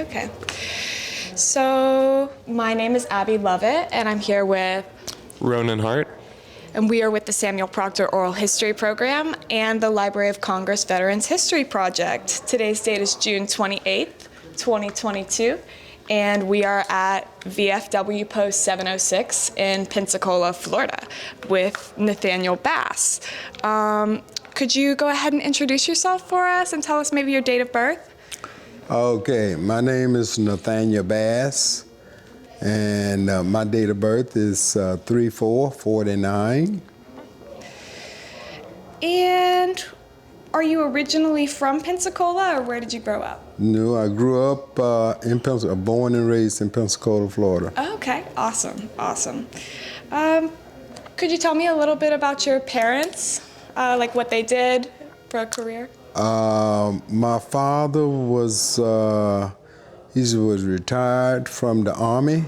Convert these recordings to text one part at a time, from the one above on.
Okay. So my name is Abby Lovett, and I'm here with Ronan Hart. And we are with the Samuel Proctor Oral History Program and the Library of Congress Veterans History Project. Today's date is June 28th, 2022, and we are at VFW Post 706 in Pensacola, Florida, with Nathaniel Bass. Could you go ahead and introduce yourself for us and tell us maybe your date of birth? Okay, my name is Nathaniel Bass, and my date of birth is 3/4/49. And are you originally from Pensacola, or where did you grow up? No, I grew up in Pensacola, born and raised in Pensacola, Florida. Okay, awesome. Could you tell me a little bit about your parents, like what they did for a career? My father was retired from the Army,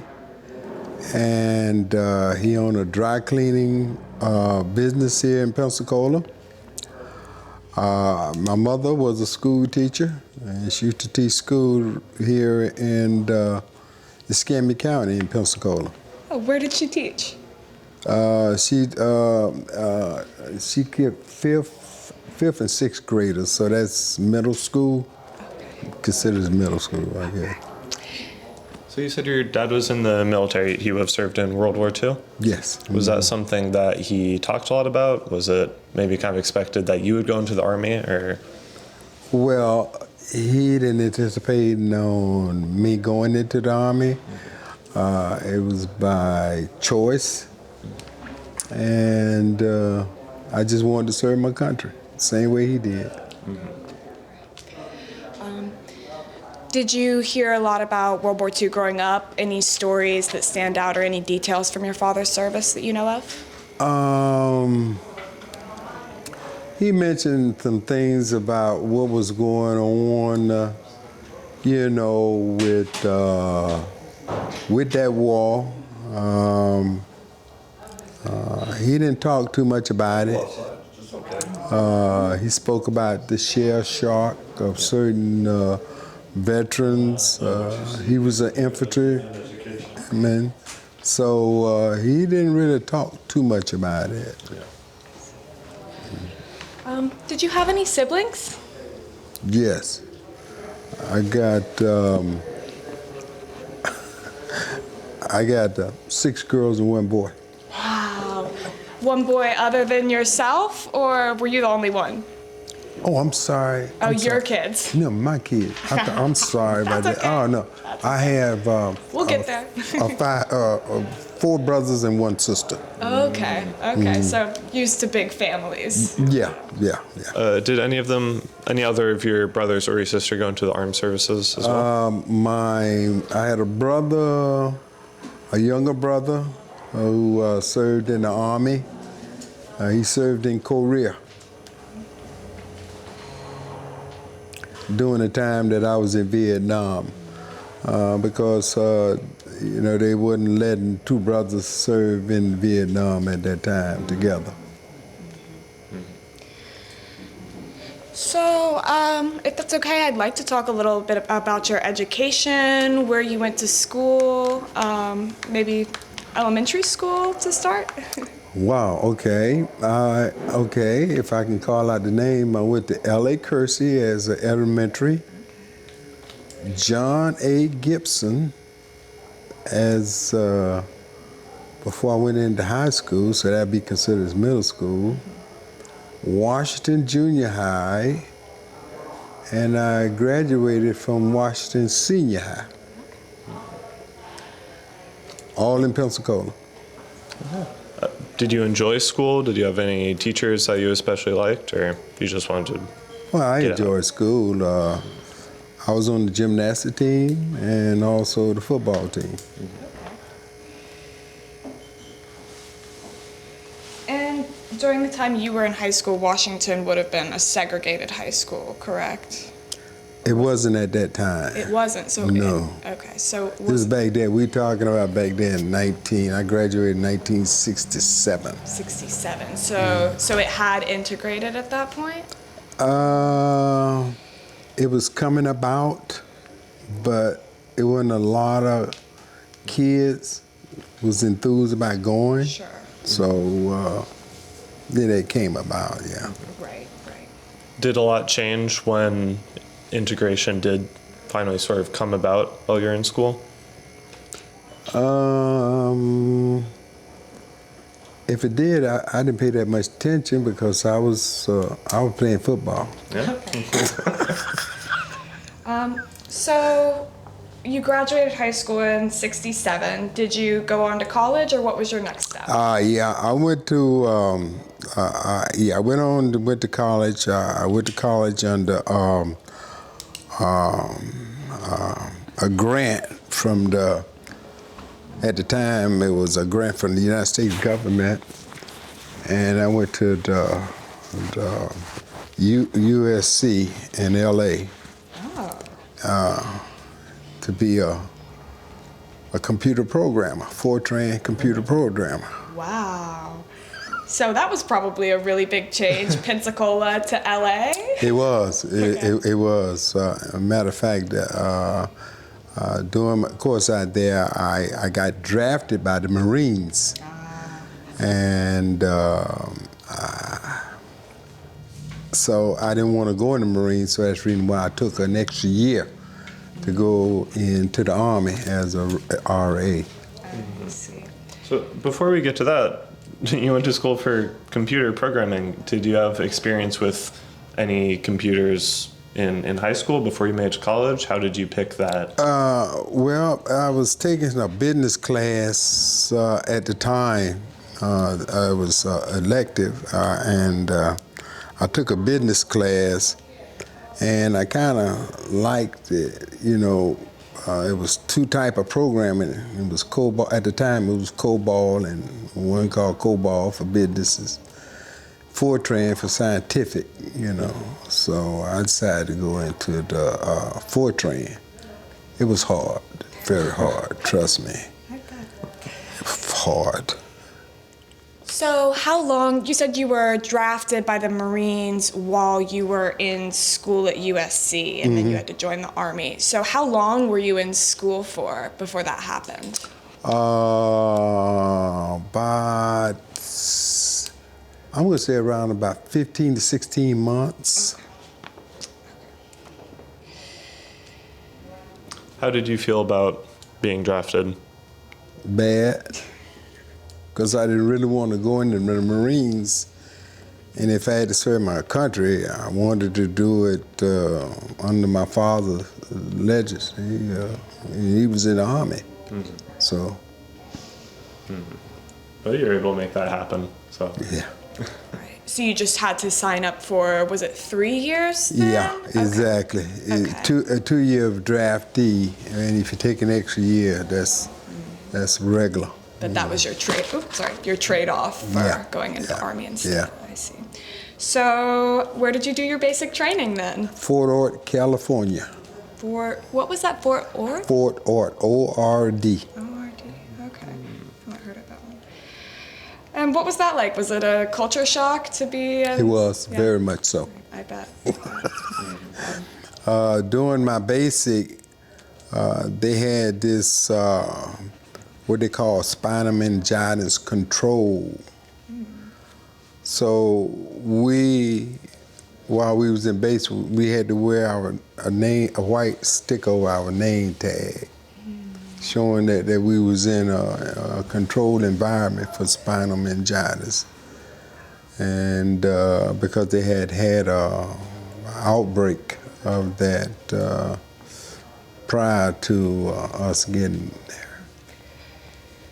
and he owned a dry cleaning business here in Pensacola. My mother was a school teacher, and she used to teach school here in Escambia County in Pensacola. Oh, where did she teach? She kept fifth and sixth graders, so that's middle school. Okay. Considers middle school, I guess. So you said your dad was in the military. He would have served in World War II? Yes. Was that something that he talked a lot about? Was it maybe kind of expected that you would go into the Army, or? Well, he didn't anticipate on me going into the Army. It was by choice, and I just wanted to serve my country, same way he did. Did you hear a lot about World War II growing up? Any stories that stand out or any details from your father's service that you know of? He mentioned some things about what was going on, with that war. He didn't talk too much about it. He spoke about the shell shock of certain veterans. He was an infantryman, so he didn't really talk too much about it. Did you have any siblings? Yes, I got 6 girls and 1 boy. Wow. One boy other than yourself, or were you the only one? Oh, I'm sorry. Oh, I'm your sorry. kids. No, my kids. I'm sorry about that. Okay. Oh, no. I have We'll get there. 4 brothers and 1 sister. Okay. So used to big families. Yeah. Did any other of your brothers or your sister go into the armed services as well? I had a younger brother who served in the Army. He served in Korea during the time that I was in Vietnam, because they wasn't letting 2 brothers serve in Vietnam at that time together. So, if that's okay, I'd like to talk a little bit about your education, where you went to school, maybe elementary school to start. Wow, okay. If I can call out the name, I went to L.A. Kersey as an elementary, John A. Gibson as before I went into high school, so that'd be considered as middle school, Washington Junior High, and I graduated from Washington Senior High, all in Pensacola. Did you enjoy school? Did you have any teachers that you especially liked, or you just wanted to? Well, I enjoyed school. I was on the gymnastics team and also the football team. And during the time you were in high school, Washington would have been a segregated high school, correct? It wasn't at that time. It wasn't, so no. Okay, so This was back then. We talking about back then. I graduated in 1967. 67. So it had integrated at that point? It was coming about, but it wasn't a lot of kids was enthused about going. Sure. So then it came about, yeah. Right, right. Did a lot change when integration did finally sort of come about while you're in school? If it did, I didn't pay that much attention because I was playing football. Yeah. So you graduated high school in '67. Did you go on to college, or what was your next step? Yeah, I went to I went to college. I went to college under a grant from at the time it was a grant from the United States government, and I went to the USC in LA. To be a computer programmer, Fortran computer programmer. Wow. So that was probably a really big change, Pensacola to LA? It was. Okay. It was. A matter of fact, during my course out there, I got drafted by the Marines. And so I didn't want to go in the Marines, so that's the reason why I took an extra year to go into the Army as a RA. I see. So before we get to that, you went to school for computer programming. Did you have experience with any computers in high school before you made it to college? How did you pick that? Well, I was taking a business class at the time. I was elective, and I took a business class, and I kind of liked it. You know, it was two type of programming. It was COBOL at the time. It was COBOL and one called COBOL for businesses, Fortran for scientific. You know, so I decided to go into the Fortran. It was hard, very hard. Trust me, it was hard. So how long, you said you were drafted by the Marines while you were in school at USC, and then you had to join the Army. So how long were you in school for before that happened? About, I'm going to say around about 15 to 16 months. How did you feel about being drafted? Bad, because I didn't really want to go into the Marines. And if I had to serve my country, I wanted to do it under my father's legacy. He was in the Army. So. But you were able to make that happen, so. Yeah. Right. So you just had to sign up for, was it 3 years then? Yeah, exactly. Okay. A 2 year of draftee, and if you take an extra year, that's regular. But that was your your trade-off for going into the Army instead. Yeah. I see. So where did you do your basic training then? Fort Ord, California. What was that, Fort Ord? Fort Ord, O-R-D. O-R-D, okay. I've not heard of that one. And what was that like? Was it a culture shock to be in? It was, very much so. I bet. During my basic, they had this, what they call spinal meningitis control. So while we was in base, we had to wear a white stick over our name tag, showing that we was in a controlled environment for spinal meningitis. And because they had a outbreak of that prior to us getting there.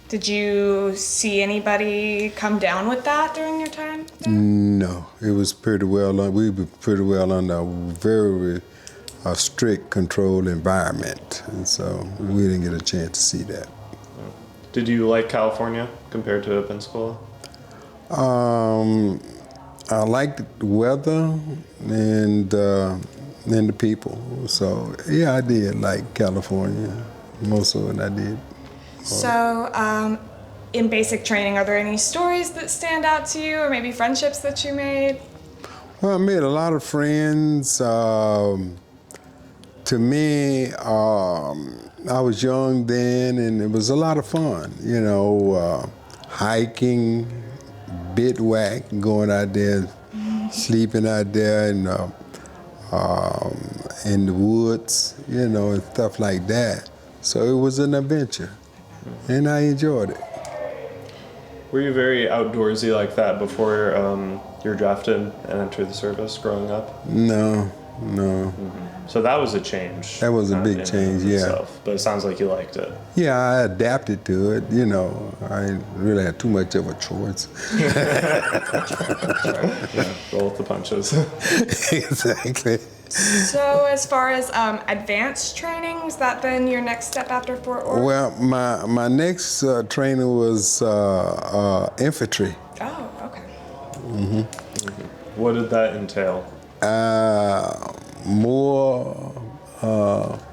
Did you see anybody come down with that during your time there? No, it was pretty well. We were pretty well under a very strict controlled environment, and so we didn't get a chance to see that. Did you like California compared to Pensacola? I liked the weather and the people. So yeah, I did like California more so than I did. So, in basic training, are there any stories that stand out to you, or maybe friendships that you made? Well, I made a lot of friends. to me, I was young then, and it was a lot of fun. Hiking, bivouac, going out there, sleeping out there in the woods, and stuff like that. So it was an adventure, and I enjoyed it. Were you very outdoorsy like that before you were drafted and entered the service growing up? No. So that was a change. That was a big change, yeah. Itself, but it sounds like you liked it. Yeah, I adapted to it. I didn't really have too much of a choice. Roll with the punches. Exactly. So as far as advanced training, has that been your next step after Fort Ord? Well, my next training was infantry. Oh, okay. What did that entail? More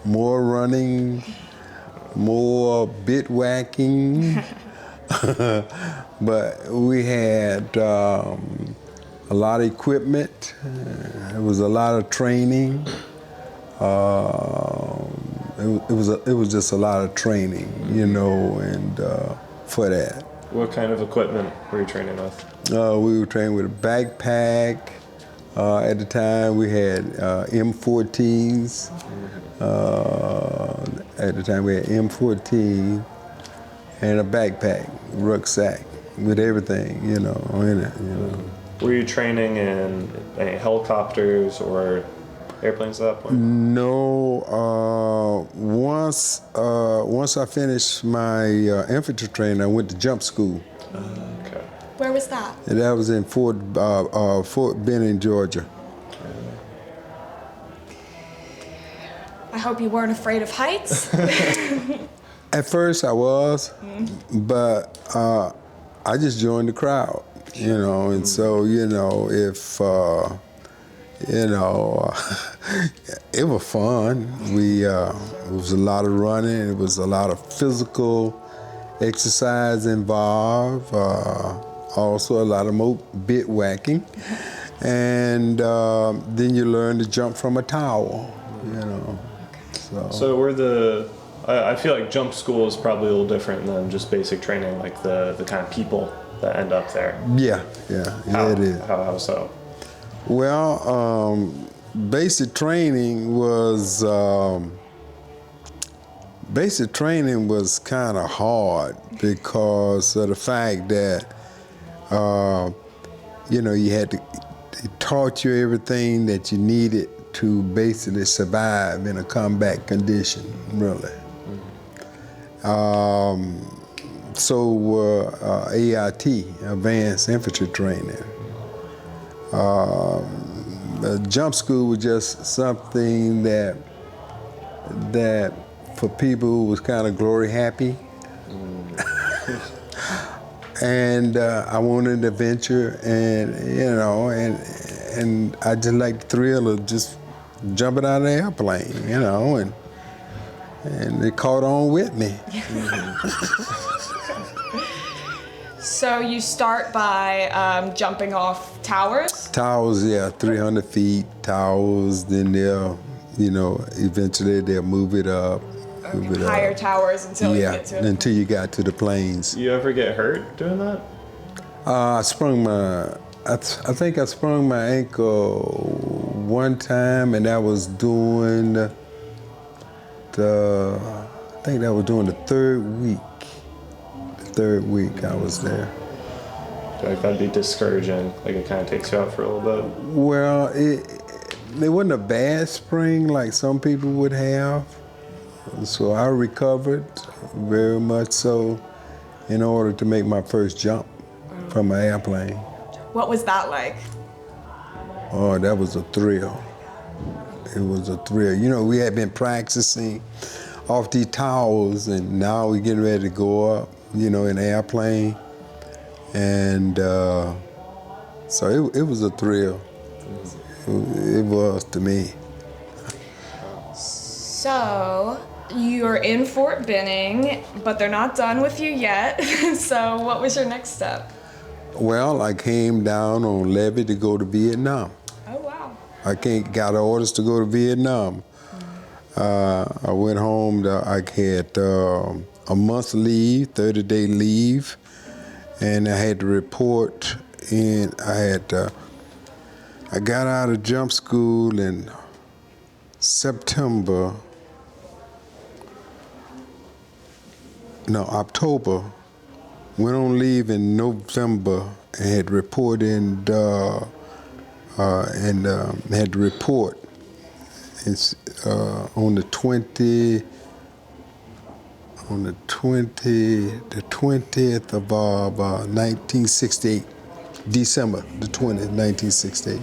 running, more bivouacking, but we had a lot of equipment. It was a lot of training. It was just a lot of training, and for that. What kind of equipment were you training with? We were training with a backpack. At the time, we had M14s. At the time, we had M14 and a backpack, rucksack, with everything, in it. Were you training in any helicopters or airplanes at that point? No. Once I finished my infantry training, I went to jump school. Okay. Where was that? And that was in Fort Benning, Georgia. I hope you weren't afraid of heights. At first I was, but I just joined the crowd, and so, if, it was fun. It was a lot of running, it was a lot of physical exercise involved, also a lot of bivouacking, and then you learn to jump from a tower, So I feel like jump school is probably a little different than just basic training, like the kind of people that end up there. Yeah, it is. How so? Well, basic training was kind of hard because of the fact that you had to, it taught you everything that you needed to basically survive in a combat condition, really. AIT, Advanced Infantry Training. Jump school was just something that for people who was kind of glory happy. And I wanted an adventure, and I just liked the thrill of just jumping out of the airplane, and it caught on with me. So you start by jumping off towers? Towers, yeah, 300 feet, towers, then eventually they'll move it up. Okay, higher towers until you get to it? Until you got to the planes. You ever get hurt doing that? I think I sprung my ankle one time, and that was doing the third week. The third week I was there. I feel like that'd be discouraging. Like it kind of takes you out for a little bit. Well, it wasn't a bad sprain like some people would have. So I recovered very much so in order to make my first jump from an airplane. What was that like? Oh, that was a thrill. It was a thrill. We had been practicing off these towers, and now we're getting ready to go up, in an airplane. And so it was a thrill. It was to me. So you're in Fort Benning, but they're not done with you yet. So what was your next step? Well, I came down on levy to go to Vietnam. Oh, wow. I got orders to go to Vietnam. I went home. I had a month's leave, 30-day leave, and I had to report. And I got out of jump school in October. Went on leave in November and had reported and had to report. It's on the 20th of 1968, December the 20th, 1968.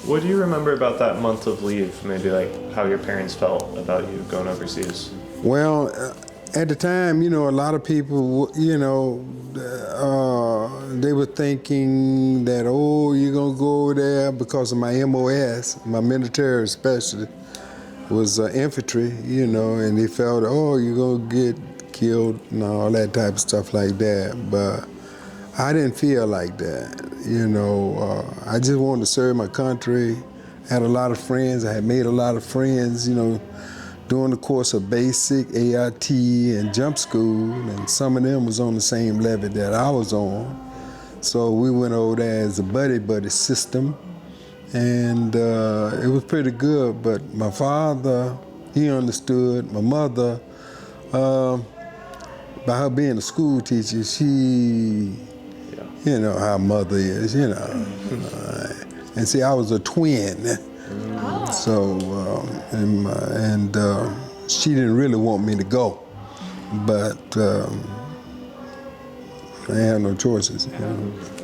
What do you remember about that month of leave? Maybe like how your parents felt about you going overseas? Well, at the time, a lot of people, they were thinking that, oh, you're going to go over there because of my MOS, my military especially, was infantry, and they felt, oh, you're going to get killed and all that type of stuff like that. But I didn't feel like that, I just wanted to serve my country. I had a lot of friends. I had made a lot of friends, during the course of basic, AIT, and jump school, and some of them was on the same level that I was on. So we went over there as a buddy system, and it was pretty good. But my father, he understood. My mother, by her being a school teacher, she, how mother is, and see, I was a twin. So, she didn't really want me to go, but I had no choices. A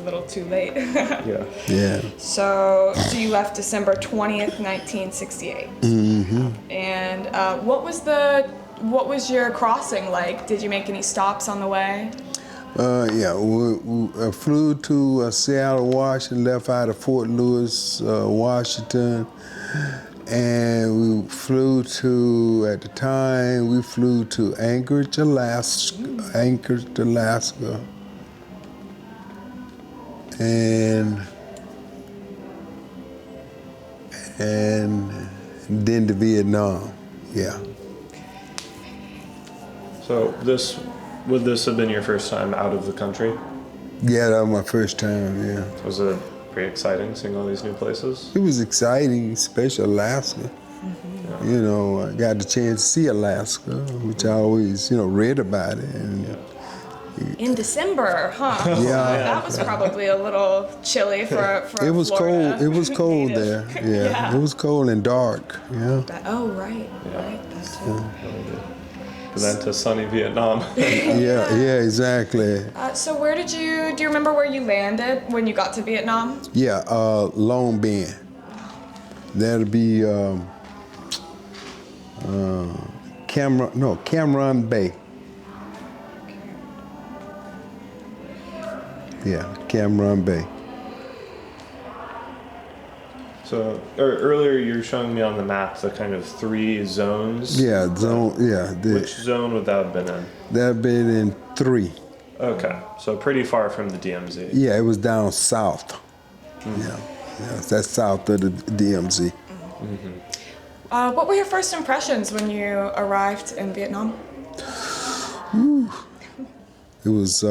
little too late. Yeah. So you left December 20th, 1968. Mm-hmm. And what was your crossing like? Did you make any stops on the way? We flew to Seattle, Washington, left out of Fort Lewis, Washington, and we flew to Anchorage, Alaska, and then to Vietnam, yeah. So would this have been your first time out of the country? Yeah, that was my first time, yeah. Was it pretty exciting seeing all these new places? It was exciting, especially Alaska. Mm-hmm. I got the chance to see Alaska, which I always, read about it. And in December, huh? Yeah. That was probably a little chilly for it was Florida cold. It was cold there. Yeah. It was cold and dark. Yeah. Right. That too. And then to sunny Vietnam. yeah, exactly. So do you remember where you landed when you got to Vietnam? Yeah, Long Binh. That'd be Cameron Bay. Yeah, Cameron Bay. So earlier you were showing me on the map the kind of 3 zones. Yeah, zone. Yeah. Which zone would that have been in? That'd been in 3. Okay, so pretty far from the DMZ. Yeah, it was down south. Mm-hmm. Yeah, that's south of the DMZ. Mm-hmm. What were your first impressions when you arrived in Vietnam? It was.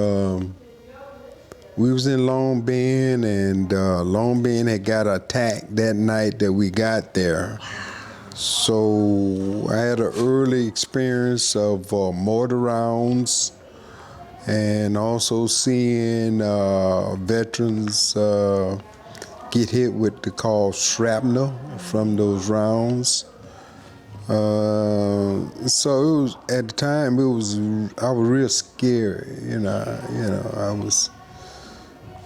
We was in Long Binh, and Long Binh had got attacked that night that we got there. So I had an early experience of mortar rounds, and also seeing veterans get hit with the called shrapnel from those rounds. So it was, at the time, I was real scared. I was.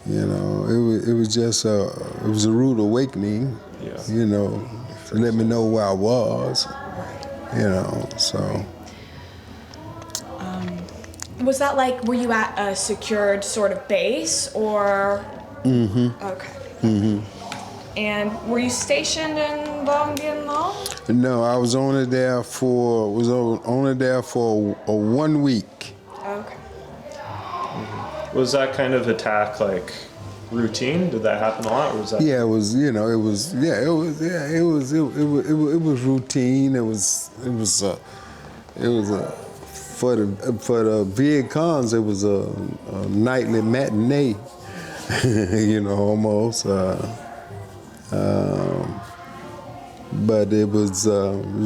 It was just it was a rude awakening, to let me know where I was, so. Was that were you at a secured sort of base, or? Mm-hmm. Okay. Mm-hmm. And were you stationed in Long Bien Long? No, I was only there for a 1 week. Okay. Was that kind of attack routine? Did that happen a lot, or was that? Yeah, it was. It was. Yeah, it was. Yeah, it was. It was routine. It was for the Viet Congs. It was a nightly matinee. Almost. But it was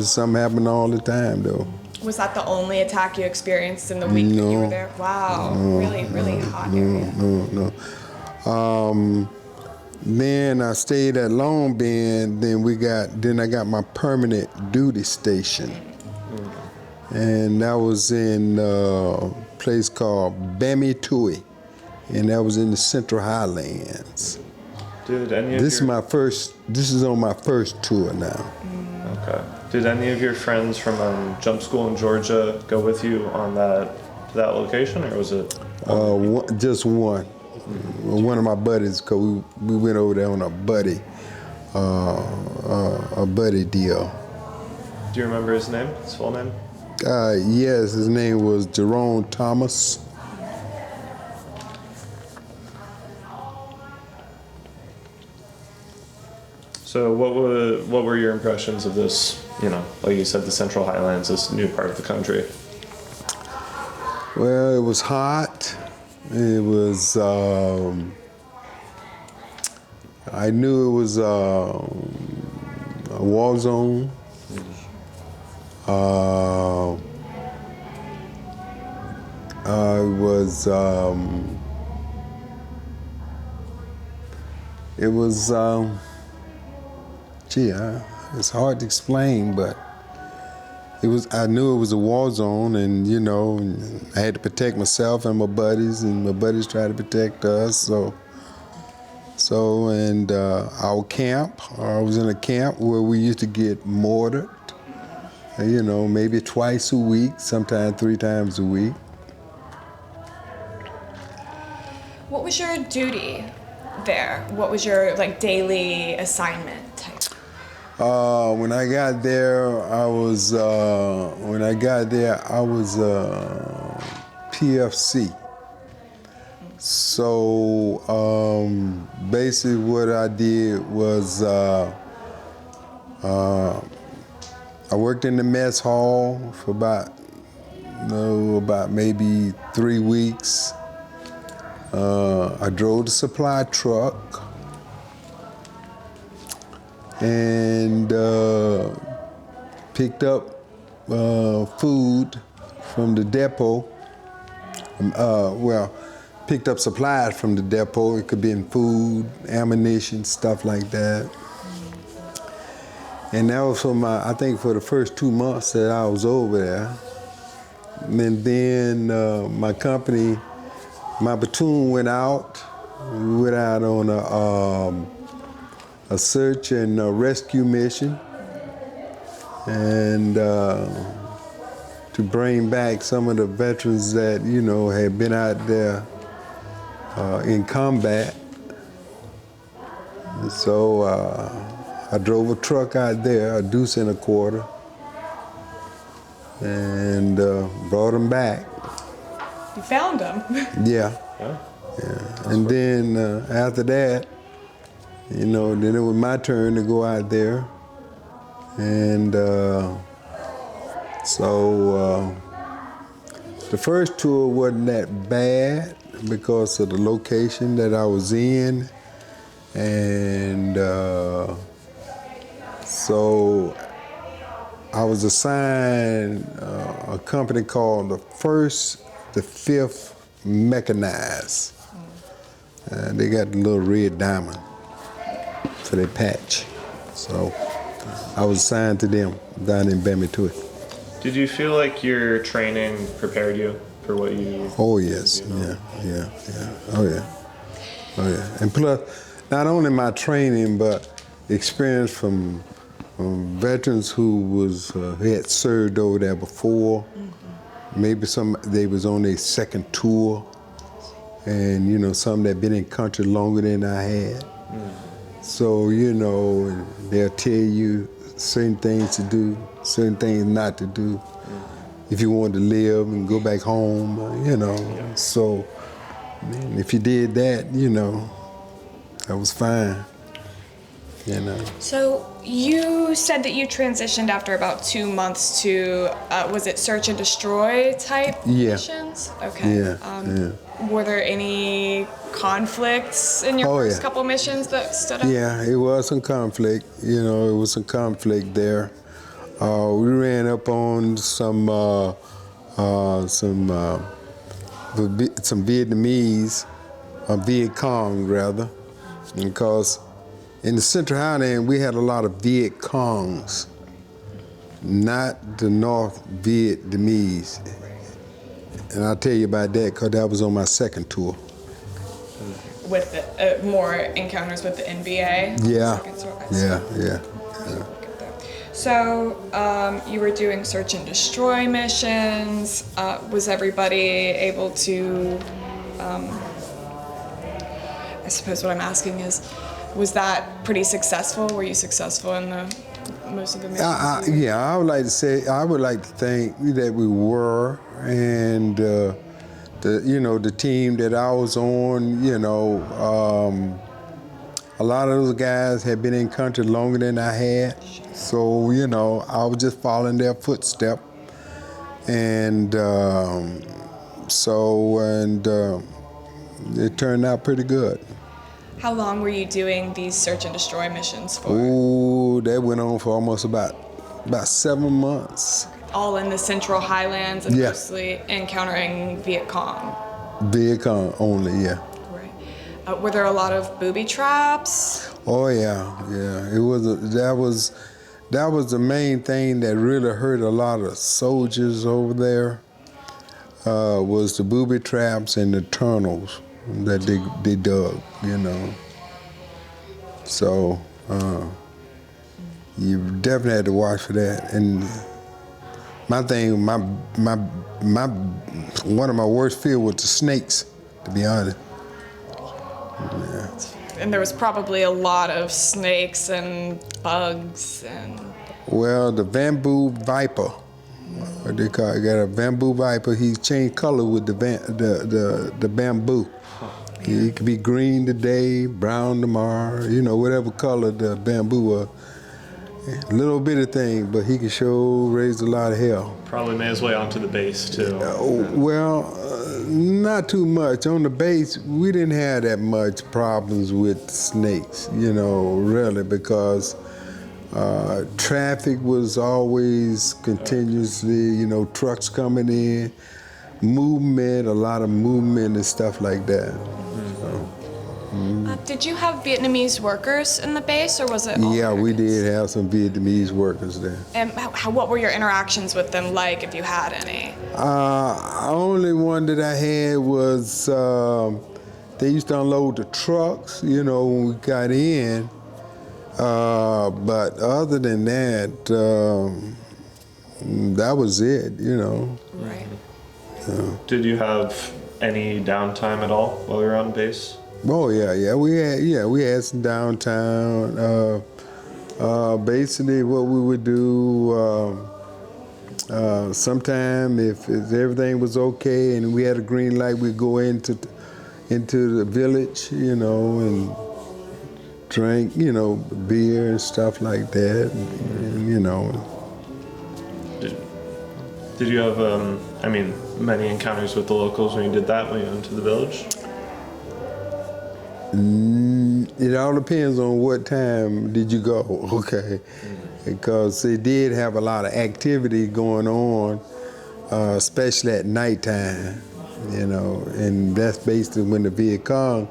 something happened all the time, though. Was that the only attack you experienced in the week that you were there? Wow, really hot area. No. Then I stayed at Long Bend. Then I got my permanent duty station, and that was in a place called Bammy Tui, and that was in the Central Highlands. Did any of This is on my first tour now. Okay. Did any of your friends from jump school in Georgia go with you on that location, or was it? Just one. One of my buddies, because we went over there on a buddy deal. Do you remember his name, his full name? Yes, his name was Jerome Thomas. So what were your impressions of this, like you said, the Central Highlands, this new part of the country? Well, it was hot. It was, I knew it was a war zone. It's hard to explain, but I knew it was a war zone, and I had to protect myself and my buddies tried to protect us. And our camp, I was in a camp where we used to get mortared, maybe twice a week, sometimes 3 times a week. What was your duty there? What was your daily assignment type? When I got there, I was PFC. So basically, what I did was I worked in the mess hall for about maybe 3 weeks. I drove the supply truck and picked up food from the depot. Picked up supplies from the depot. It could be in food, ammunition, stuff like that. And that was I think for the first 2 months that I was over there. And then my company, my platoon went out. We went out on a search and rescue mission, and to bring back some of the veterans that had been out there in combat. And so I drove a truck out there, a deuce and a quarter, and brought them back. You found them. Yeah. And then after that, then it was my turn to go out there. And so the first tour wasn't that bad because of the location that I was in. And so I was assigned a company called the 5th Mechanized. They got the little red diamond for their patch. So I was assigned to them down in Bammy Tui. Did you feel like your training prepared you for what you... Oh, yes. Yeah. Oh, yeah. And plus, not only my training, but experience from veterans who had served over there before. Mm-hmm. Maybe they was on their second tour, and some that been in country longer than I had. Mm. So they'll tell you certain things to do, certain things not to do. If you want to live and go back home, So if you did that, That was fine. You know. So you said that you transitioned after about 2 months to, was it search and destroy type missions? Okay. Yeah. Were there any conflicts in your first couple missions that stood out? Yeah, it was some conflict. You know, it was some conflict there. We ran up on some Vietnamese, Viet Cong rather, because in the Central Highland we had a lot of Viet Congs, not the North Vietnamese. And I'll tell you about that because that was on my second tour. With the, more encounters with the NBA? Yeah. So you were doing search and destroy missions. Was everybody able to, I suppose what I'm asking is, was that pretty successful? Were you successful in most of the missions? I would like to say, I would like to think that we were, and the team that I was on, a lot of those guys had been in country longer than I had, so I was just following their footstep, and it turned out pretty good. How long were you doing these search and destroy missions for? Ooh, that went on for almost about 7 months. All in the Central Highlands and mostly encountering Viet Cong? Viet Cong only, yeah. Right. Were there a lot of booby traps? Oh yeah. It was that was the main thing that really hurt a lot of soldiers over there. Was the booby traps and the tunnels that they dug, So you definitely had to watch for that. And one of my worst fear was the snakes, to be honest. Yeah. And there was probably a lot of snakes and bugs and. Well, the bamboo viper, what they call it, got a bamboo viper. He changed color with the bamboo. He could be green today, brown tomorrow, whatever color the bamboo was. Little bitty thing, but he could sure raise a lot of hell. Probably made his way onto the base too. Not too much. On the base, we didn't have that much problems with snakes, really, because traffic was always continuously, trucks coming in, movement, a lot of movement and stuff like that. Did you have Vietnamese workers in the base, or was it all Yeah, we Americans? did have some Vietnamese workers there. And what were your interactions with them like, if you had any? Only one that I had was they used to unload the trucks, when we got in. But other than that, that was it, Right. Did you have any downtime at all while you were on base? Oh yeah. We had some downtime. Basically, what we would do, sometime if everything was okay and we had a green light, we'd go into the village, and drink, beer and stuff like that, and. Did you have, many encounters with the locals when you did that, when you went to the village? It all depends on what time did you go, okay? Because they did have a lot of activity going on, especially at nighttime, and that's basically when the Viet Cong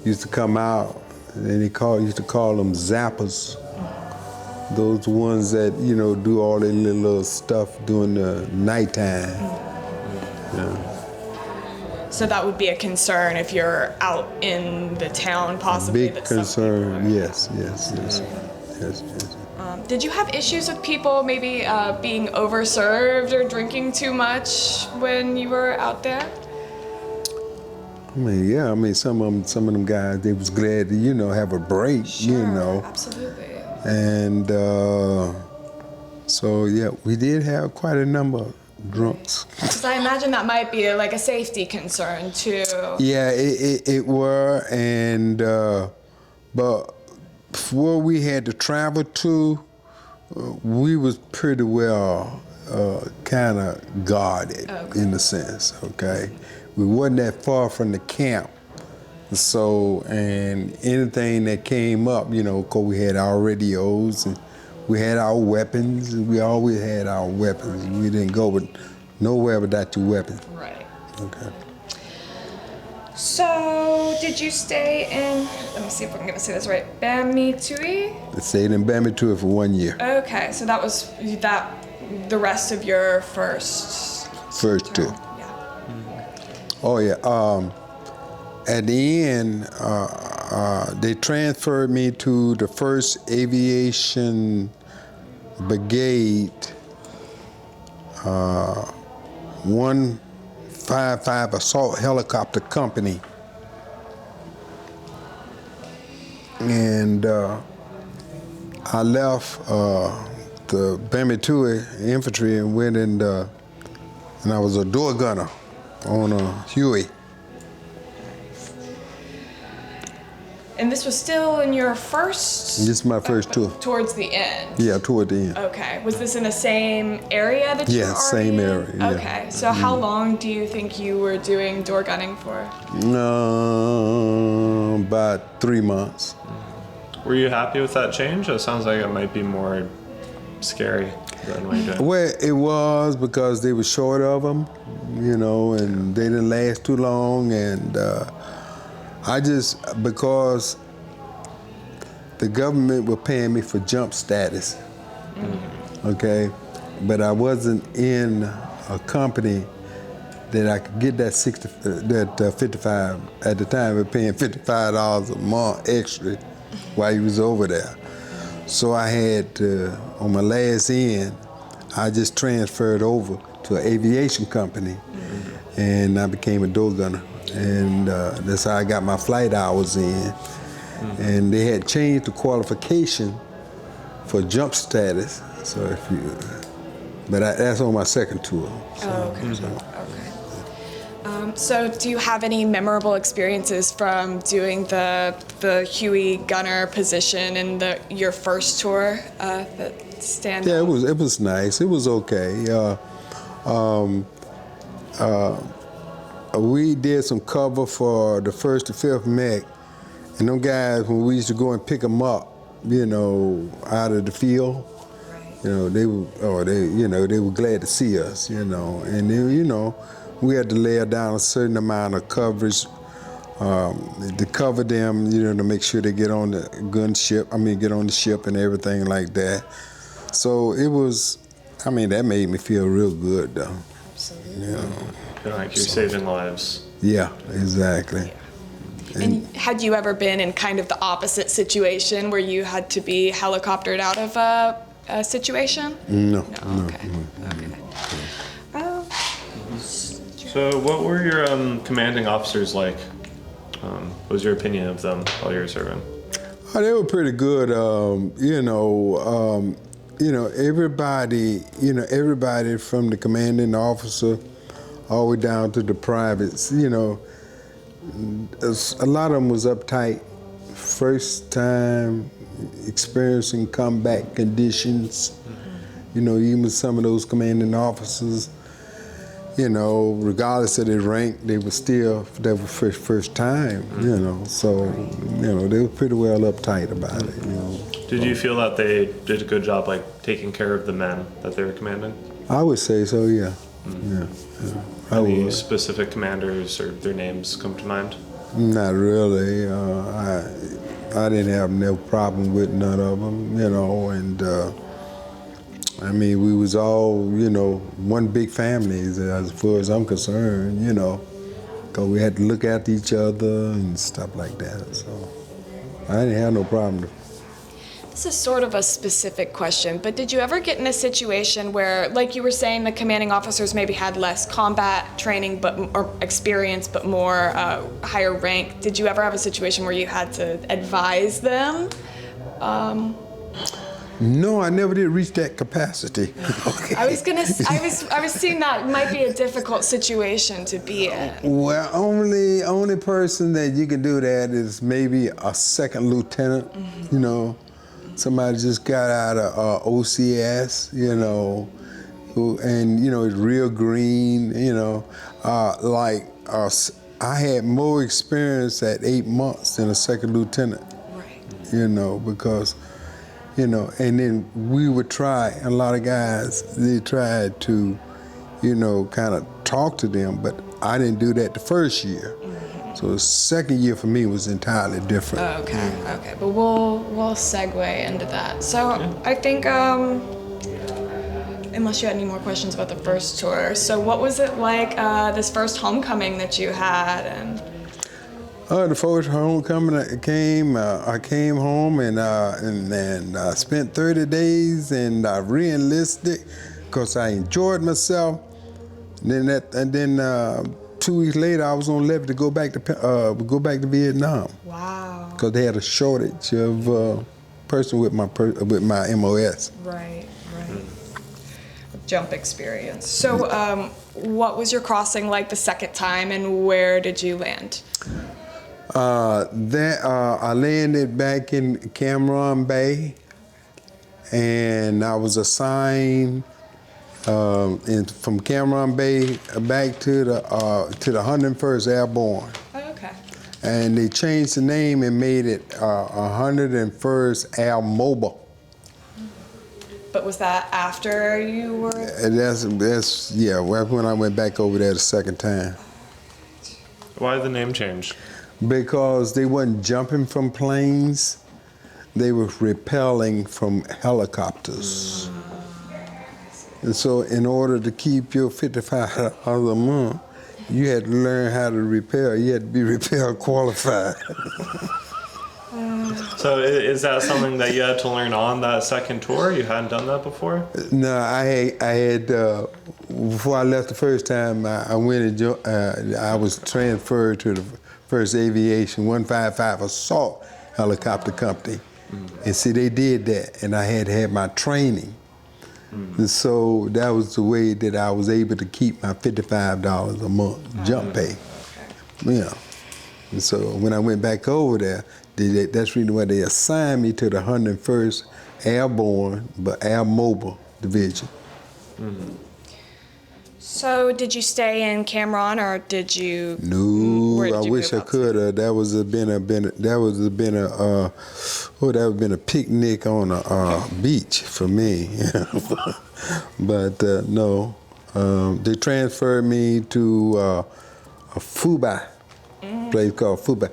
used to come out, and used to call them zappers. Those ones that, do all their little stuff during the nighttime. Yeah. So that would be a concern if you're out in the town, possibly. Big concern, yes. Did you have issues with people maybe being overserved or drinking too much when you were out there? Some of them guys, they was glad to, have a break, Sure, absolutely. And we did have quite a number of drunks. Because I imagine that might be like a safety concern too. Yeah, it were, and But where we had to travel to, we was pretty well kind of guarded in a sense, okay? We wasn't that far from the camp. So, and anything that came up, you know, 'cause we had our radios and we had our weapons, and we always had our weapons. We didn't go nowhere without your weapons. Right. Okay. So, did you stay in, let me see if I'm going to say this right, Bamitui? I stayed in Bamitui for 1 year. Okay, so that was the rest of your first First two. term. Yeah. Oh yeah. At the end, they transferred me to the 1st Aviation Brigade, 155 Assault Helicopter Company, and I left the Bamitui Infantry and went in, and I was a door gunner on a Huey. And this was still in your first? This is my first tour. Towards the end? Yeah, toward the end. Okay. Was this in the same area that you were already same in? area, yeah. Okay. So how long do you think you were doing door gunning for? About 3 months. Were you happy with that change? It sounds like it might be more scary than what you're doing. Well, it was because they were short of them, you know, and they didn't last too long, and because the government were paying me for jump status, okay, but I wasn't in a company that I could get that 55. At the time, we were paying $55 a month extra while you was over there. So I had to, on my last end, I just transferred over to an aviation company, and I became a door gunner. And that's how I got my flight hours in. And they had changed the qualification for jump status. So that's on my second tour. So, Okay. So do you have any memorable experiences from doing the Huey gunner position in your first tour that stand yeah, out? it was nice. It was okay. We did some cover for the 1st to 5th Mech, and them guys, when we used to go and pick them up, you know, out of the field, you know, they were glad to see us, you know, and then, you know, we had to lay down a certain amount of coverage to cover them, you know, to make sure they get on the get on the ship and everything like that. So it was, that made me feel real good, though. Absolutely. You know. Like you're saving lives. Yeah, exactly. And had you ever been in kind of the opposite situation where you had to be helicoptered out of a situation? No. Okay. So what were your commanding officers like? What was your opinion of them while you were serving? Oh, they were pretty good. Everybody from the commanding officer all the way down to the privates, you know, a lot of them was uptight. First time experiencing combat conditions. You know, even some of those commanding officers, you know, regardless of their rank, they were first time, you know. So, you know, they were pretty well uptight about it, you know. Did you feel that they did a good job, like, taking care of the men that they were commanding? I would say so, yeah. Any specific commanders or their names come to mind? Not really. I didn't have no problem with none of them, you know, and we was all, you know, one big family as far as I'm concerned, you know, because we had to look after each other and stuff like that. So I didn't have no problem. This is sort of a specific question, but did you ever get in a situation where, like you were saying, the commanding officers maybe had less combat training or experience, but more higher rank? Did you ever have a situation where you had to advise them? No, I never did reach that capacity. Okay. I was seeing that might be a difficult situation to be in. Well, only person that you can do that is maybe a second lieutenant. You know, somebody just got out of OCS. You know, and you know it's real green. You know, I had more experience at 8 months than a second lieutenant. Right. You know, because. You know, and then we would try, a lot of guys, they tried to, you know, kind of talk to them, but I didn't do that the first year. So the second year for me was entirely different. Okay, okay, but we'll segue into that. So I think, unless you had any more questions about the first tour, so what was it like this first homecoming that you had? And The first homecoming I came home and spent 30 days and I re-enlisted because I enjoyed myself. And then 2 weeks later I was on levy to go back to Vietnam. wow. Because they had a shortage of person with my MOS. Right. Jump experience. So what was your crossing like the second time and where did you land? I landed back in Cameron Bay, and I was assigned from Cameron Bay back to the 101st Airborne. Oh, okay. And they changed the name and made it 101st Air Mobile. But was that after you were? That's when I went back over there the second time. Why the name change? Because they wasn't jumping from planes, they were rappelling from helicopters. And so in order to keep your $55 a month, you had to learn how to rappel. You had to be rappel qualified. So is that something that you had to learn on that second tour? You hadn't done that before? No, I had before I left the first time, I went and I was transferred to the 1st Aviation 155 Assault Helicopter Company. And see, they did that, and I had to have my training. And so that was the way that I was able to keep my $55 a month jump pay. Yeah. And so when I went back over there, that's really why they assigned me to the 101st Airborne, but Air Mobile Division. So did you stay in Cameron or did you? No, where did I you wish I move out could have. That would have been a picnic on a beach for me. But no, they transferred me to a Fubai place called Fubai.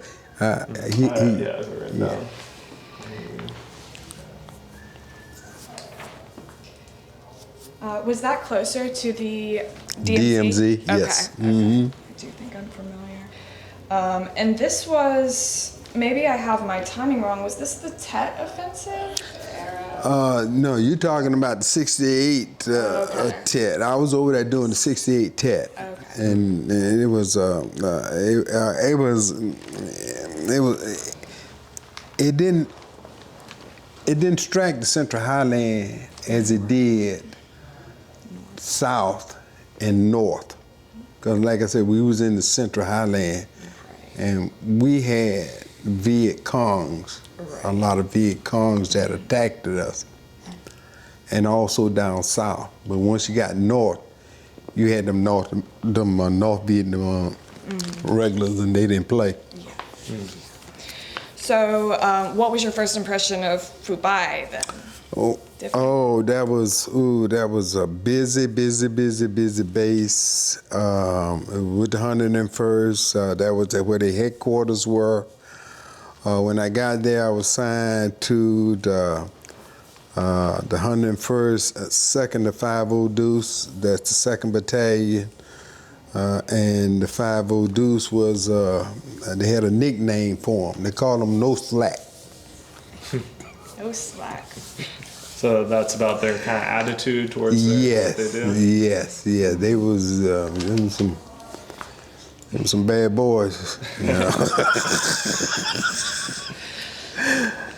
Was that closer to the DMZ? Yes. Okay. I do think I'm familiar. And this was, maybe I have my timing wrong, was this the Tet Offensive era? No, you're talking about the 68 Tet. I was over there doing the 68 Tet. Okay. And it didn't strike the Central Highland as it did south and north, because like I said, we was in the Central Highland, and we had Viet Congs, a lot of Viet Congs that attacked us, and also down south. But once you got north, you had them North Vietnam regulars, and they didn't play. Yeah. So, what was your first impression of Fubai then? That was a busy base with the 101st. That was where their headquarters were. When I got there, I was assigned to the 101st, 2nd to 50 Deuce. That's the 2nd Battalion. And the 50 Deuce was, they had a nickname for them. They called them No Slack. No slack. So that's about their kind of attitude towards what they do? Yes. They was some bad boys, you know.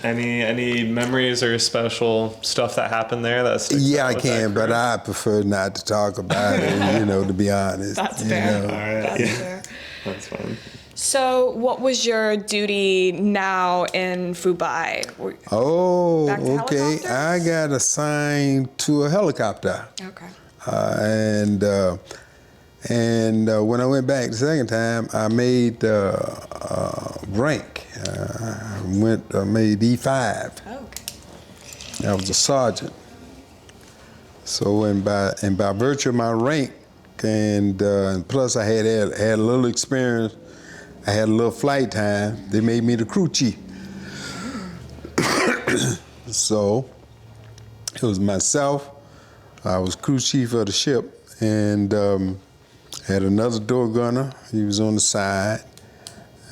Any memories or special stuff that happened there? Yeah, I can, but I prefer not to talk about it. To be honest. That's fair. All right. That's fair. That's fine. So, what was your duty now in Fubai? Oh, Back to okay. helicopters? I got assigned to a helicopter. Okay. And when I went back the second time, I made rank. I made E5. Oh, okay. I was a sergeant. So, and by virtue of my rank, and plus I had a little experience, I had a little flight time, they made me the crew chief. So, it was myself, I was crew chief of the ship, and had another door gunner, he was on the side,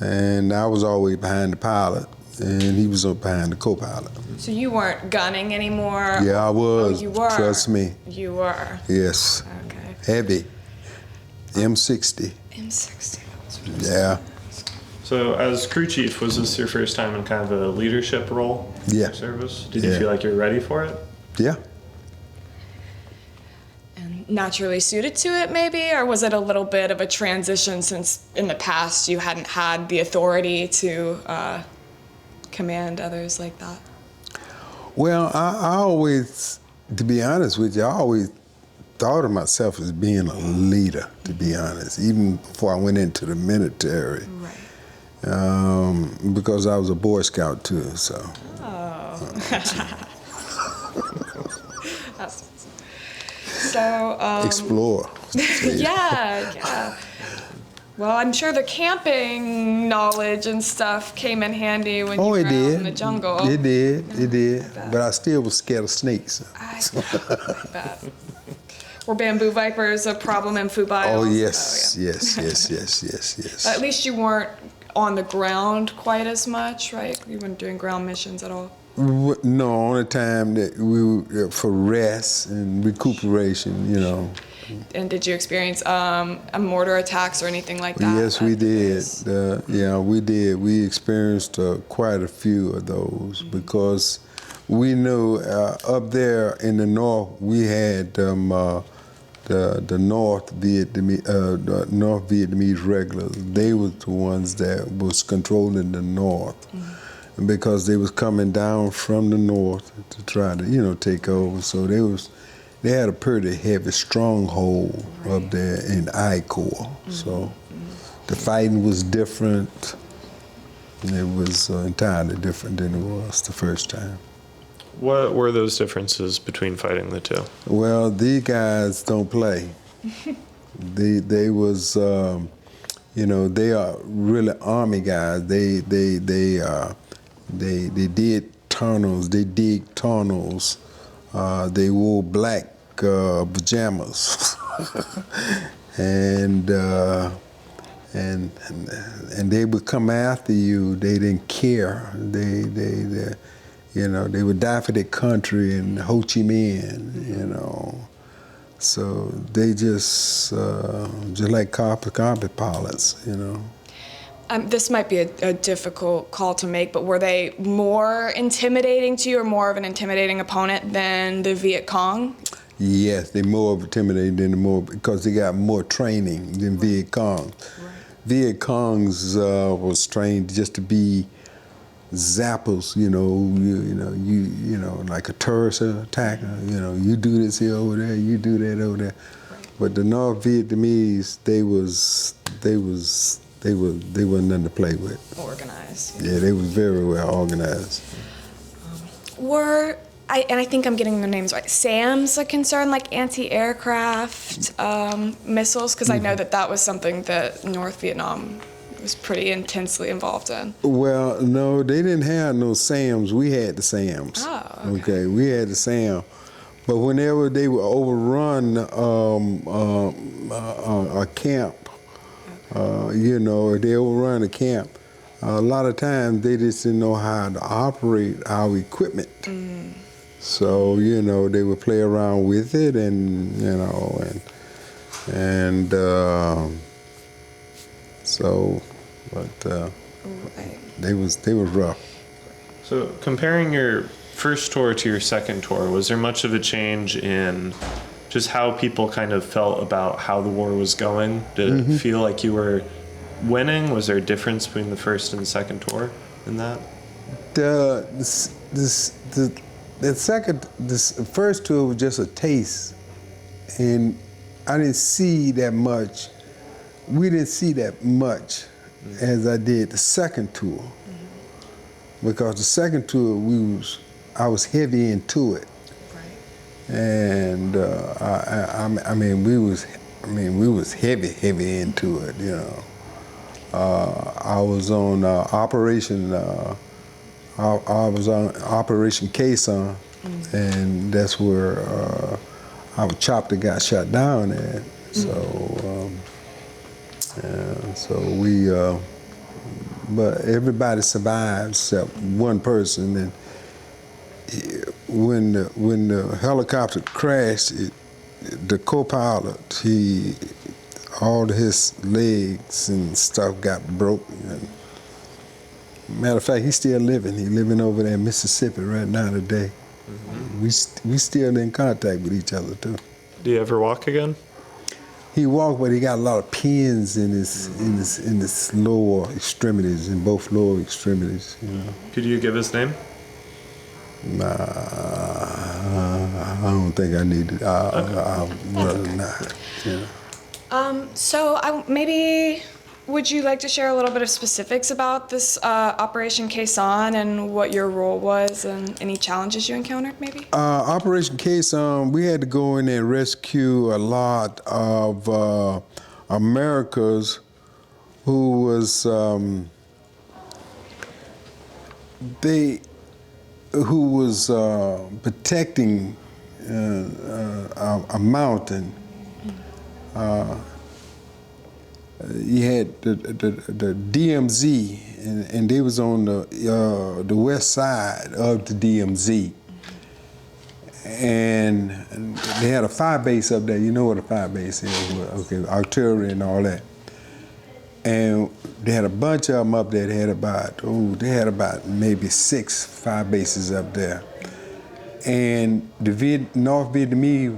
and I was always behind the pilot, and he was behind the co-pilot. So you weren't gunning anymore? Yeah, I was. Oh, you were? Trust me. You were? Yes. Okay. Heavy. M60. M60. Yeah. So, as crew chief, was this your first time in kind of a leadership role in Yeah. your service? Did you feel like you were ready for it? Yeah. And naturally suited to it, maybe? Or was it a little bit of a transition since in the past you hadn't had the authority to command others like that? Well, I always, to be honest with you, I always thought of myself as being a leader, to be honest, even before I went into the military. Right. Because I was a Boy Scout too, so. Oh. So, Explore. yeah. Well, I'm sure the camping knowledge and stuff came in handy when you were out in the jungle. It did. But I still was scared of snakes. I bet. Were bamboo vipers a problem in Fubai? Oh, also? yes, Oh, yeah. yes. At least you weren't on the ground quite as much, right? You weren't doing ground missions at all. No, only time that we were for rest and recuperation, And did you experience mortar attacks or anything like that? Yes, we did. We did. We experienced quite a few of those because we knew up there in the north we had the North Vietnamese regulars. They were the ones that was controlling the north. Mm-hmm. Because they was coming down from the north to try to, take over. So they had a pretty heavy stronghold up there in I Corps. Mm-hmm. So the fighting was different. It was entirely different than it was the first time. What were those differences between fighting the two? Well, these guys don't play. they was, they are really army guys. They did tunnels. They dig tunnels. They wore black pajamas, and they would come after you. They didn't care. They would die for their country and Ho Chi Minh, So they just like carpet pilots, This might be a difficult call to make, but were they more intimidating to you or more of an intimidating opponent than the Viet Cong? Yes, they're more intimidating because they got more training than Viet Cong. Right. Viet Congs was trained just to be zappers, like a terrorist attacker. You do this here over there, you do that over there. Right. But the North Vietnamese, they were nothing to play with. Organized. Yeah, they was very well organized. I think I'm getting the names right. SAM's a concern, like anti-aircraft missiles, because I know that was something that North Vietnam was pretty intensely involved in. Well, no, they didn't have no SAMs. We had the SAMs. Oh, okay. We had the SAM. But whenever they would overrun a camp, they overrun a camp, a lot of times they just didn't know how to operate our equipment. Mm. So, they would play around with it and they were rough. So comparing your first tour to your second tour, was there much of a change in just how people kind of felt about how the war was going? Did it feel like you were winning? Was there a difference between the first and second tour in that? The first tour was just a taste, and I didn't see that much. We didn't see that much as I did the second tour, because the second tour I was heavy into it, and we was heavy into it. You know, I was on Operation. I was on Operation Caisson, and that's where our chopper got shot down at. So we, but everybody survived except one person. And when the helicopter crashed, the co-pilot, all his legs and stuff got broken. And matter of fact, he's still living. He's living over there in Mississippi right now today. We still in contact with each other too. Do you ever walk again? He walked, but he got a lot of pins in his lower extremities, in both lower extremities. You know. Could you give his name? Nah, I don't think I need to. I'd rather not. You know. Maybe would you like to share a little bit of specifics about this Operation Caisson and what your role was and any challenges you encountered, maybe? Operation Caisson, we had to go in there and rescue a lot of Americans who was protecting a mountain. You had the DMZ, and they was on the west side of the DMZ, and they had a fire base up there. You know what a fire base is? Okay, artillery and all that. And they had a bunch of them up there. They had about maybe 6 fire bases up there, and the North Vietnamese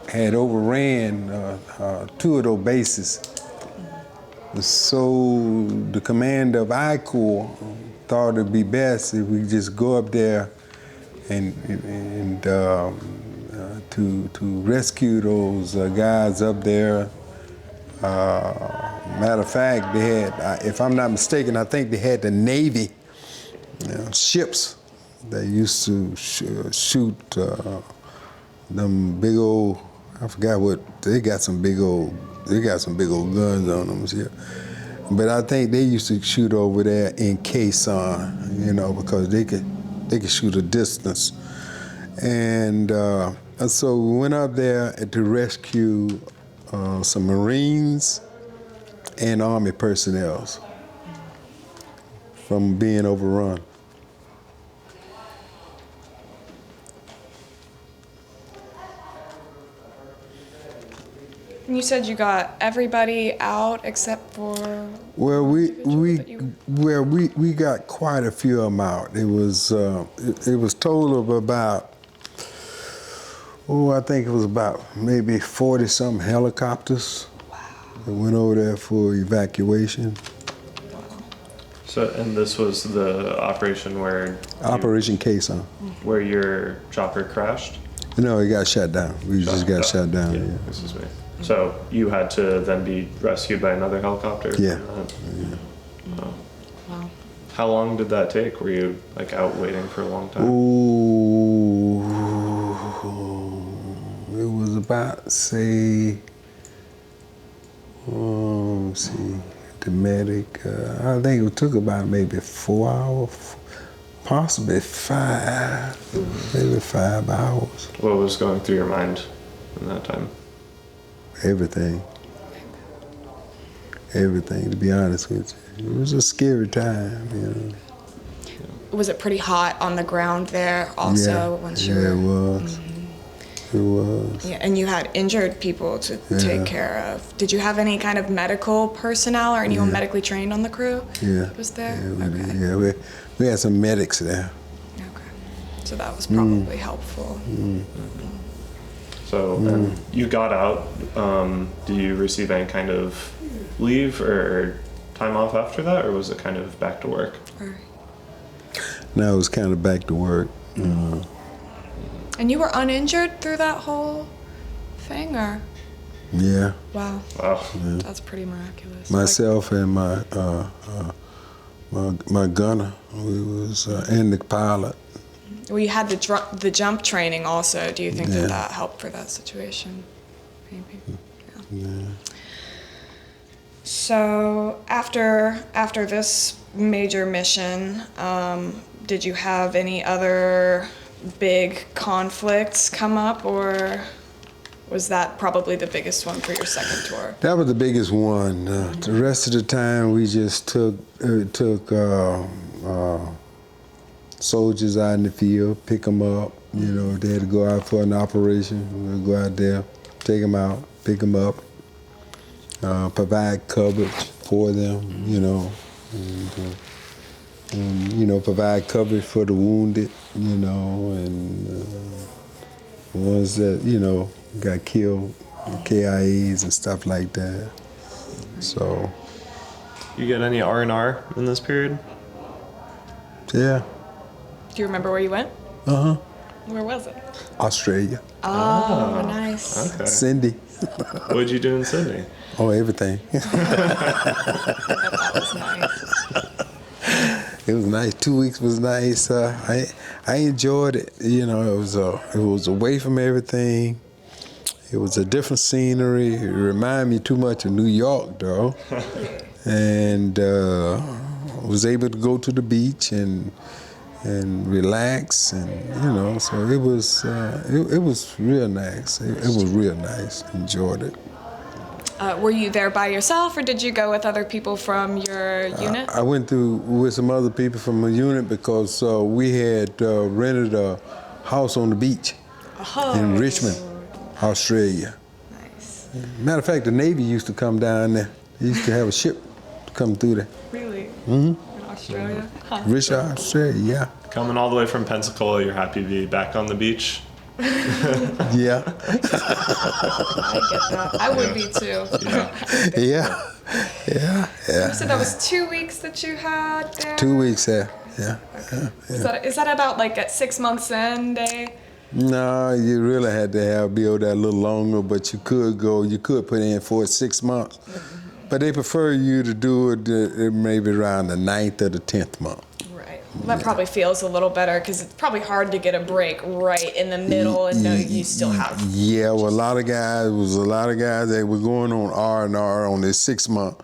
had overran 2 of those bases. So the commander of I Corps thought it'd be best if we just go up there and to rescue those guys up there. Matter of fact, they had, if I'm not mistaken, I think they had the Navy ships that used to shoot them big old. I forgot what they got. Some big old guns on them. Yeah. But I think they used to shoot over there in Caisson, you know, because they could shoot a distance. And so we went up there to rescue some Marines and Army personnel from being overrun. You said you got everybody out except for. Well, we got quite a few of them out. It was total of about, I think it was about maybe 40-something helicopters. Wow. That went over there for evacuation. Wow. So, and this was the operation where Operation Caisson. Where your chopper crashed? No, it got shot down. We just got shot down. Yeah. This is me. So you had to then be rescued by another helicopter? Yeah. Oh. Wow. How long did that take? Were you like out waiting for a long time? Ooh, it was about, say, let's see, the medic, I think it took about maybe 4 hours, possibly 5, maybe 5 hours. What was going through your mind in that time? Everything, to be honest with you. It was a scary time, you know. Was it pretty hot on the ground there also? Yeah, it was. It was. Yeah, and you had injured people to take care of. Did you have any kind of medical personnel or anyone medically trained on the crew? Yeah. Was there? Yeah, we had some medics there. So that was probably helpful. So you got out. Do you receive any kind of leave or time off after that, or was it kind of back to work? No, it was kind of back to work. And you were uninjured through that whole thing, or? Yeah. Wow. Wow. Yeah. That's pretty miraculous. Myself and my gunner, we was and the pilot. Well, you had the jump training also. Do you think Yeah. that helped for that situation? Maybe. Yeah. So after this major mission, did you have any other big conflicts come up, or was that probably the biggest one for your second tour? That was the biggest one. The rest of the time, we just took soldiers out in the field, pick them up. You know, if they had to go out for an operation, we'd go out there, take them out, pick them up, provide coverage for them, you know, and you know, provide coverage for the wounded, you know, and the ones that, you know, got killed, KIAs and stuff like that. So, You get any R&R in this period? yeah. Do you remember where you went? Uh-huh. Where was it? Australia. Oh, nice. Okay. Cindy. What did you do in Sydney? Oh, everything. That was nice. It was nice. 2 weeks was nice. I enjoyed it. You know, it was away from everything. It was a different scenery. It reminded me too much of New York, though. And was able to go to the beach and relax, and you know, so it was real nice. It was real nice. Enjoyed it. Were you there by yourself, or did you go with other people from your unit? I went through with some other people from the unit because we had rented a house on the beach in Richmond, Australia. Nice. Matter of fact, the Navy used to come down there. They used to have a ship come through there. Really? In Australia? Huh. Richmond, Australia, yeah. Coming all the way from Pensacola, you're happy to be back on the beach? Yeah. I get that. I would be too. Yeah. So that was 2 weeks that you had there? 2 weeks there, yeah. Is that about like at 6 months in, day? No, you really had to be over there a little longer, but you could put in for 6 months. But they prefer you to do it maybe around the 9th or the 10th month. Right. Well, that probably feels a little better because it's probably hard to get a break right in the middle and know you still have. Yeah, well, a lot of guys that were going on R&R on their 6 month.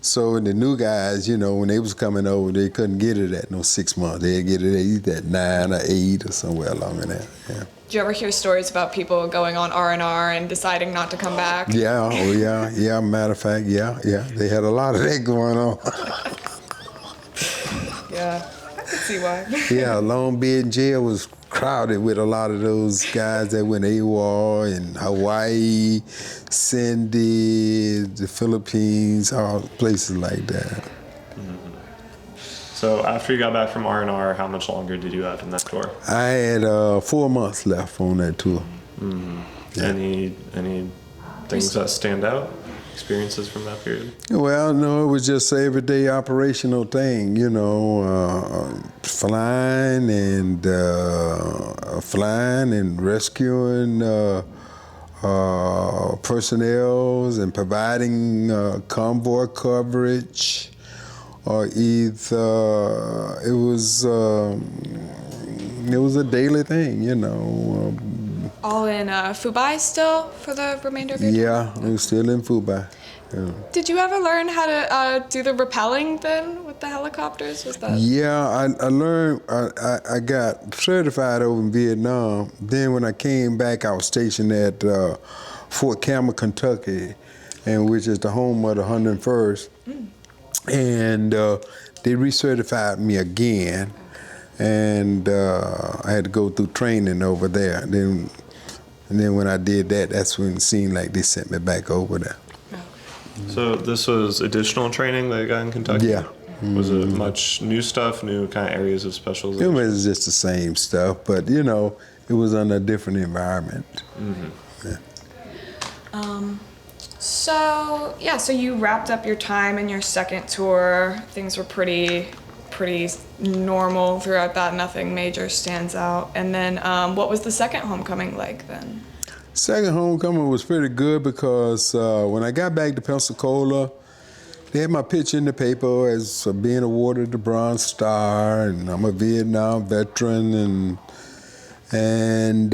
So the new guys, you know, when they was coming over, they couldn't get it at no 6 months. They'd get it either at 9 or 8 or somewhere along in there. Yeah. Do you ever hear stories about people going on R&R and deciding not to come back? Yeah, yeah. Matter of fact, yeah. They had a lot of that going on. Yeah, I can see why. Yeah, Long Beach jail was crowded with a lot of those guys that went AWOL in Hawaii, Cindy, the Philippines, all places like that. So after you got back from R&R, how much longer did you have in that tour? I had 4 months left on that tour. Yeah. Any things that stand out? Experiences from that period? Well, no, it was just an everyday operational thing, you know, flying and rescuing personnel and providing convoy coverage, or either it was a daily thing, you know. All in Fubai still for the remainder of your tour? Yeah, it was still in Fubai. Yeah. Did you ever learn how to do the rappelling then with the helicopters? Was that? Yeah, I learned. I got certified over in Vietnam. Then when I came back, I was stationed at Fort Campbell, Kentucky, and which is the home of the 101st. And they recertified me again, and I had to go through training over there. And then when I did that, that's when it seemed like they sent me back over there. So this was additional training that you got in Kentucky? Yeah, Was it much new stuff, new kind of areas of It specialization? was just the same stuff, but you know, it was in a different environment. Yeah. So you wrapped up your time in your second tour. Things were pretty normal throughout that. Nothing major stands out. And then what was the second homecoming like then? Second homecoming was pretty good because when I got back to Pensacola, they had my picture in the paper as being awarded the Bronze Star, and I'm a Vietnam veteran, and it's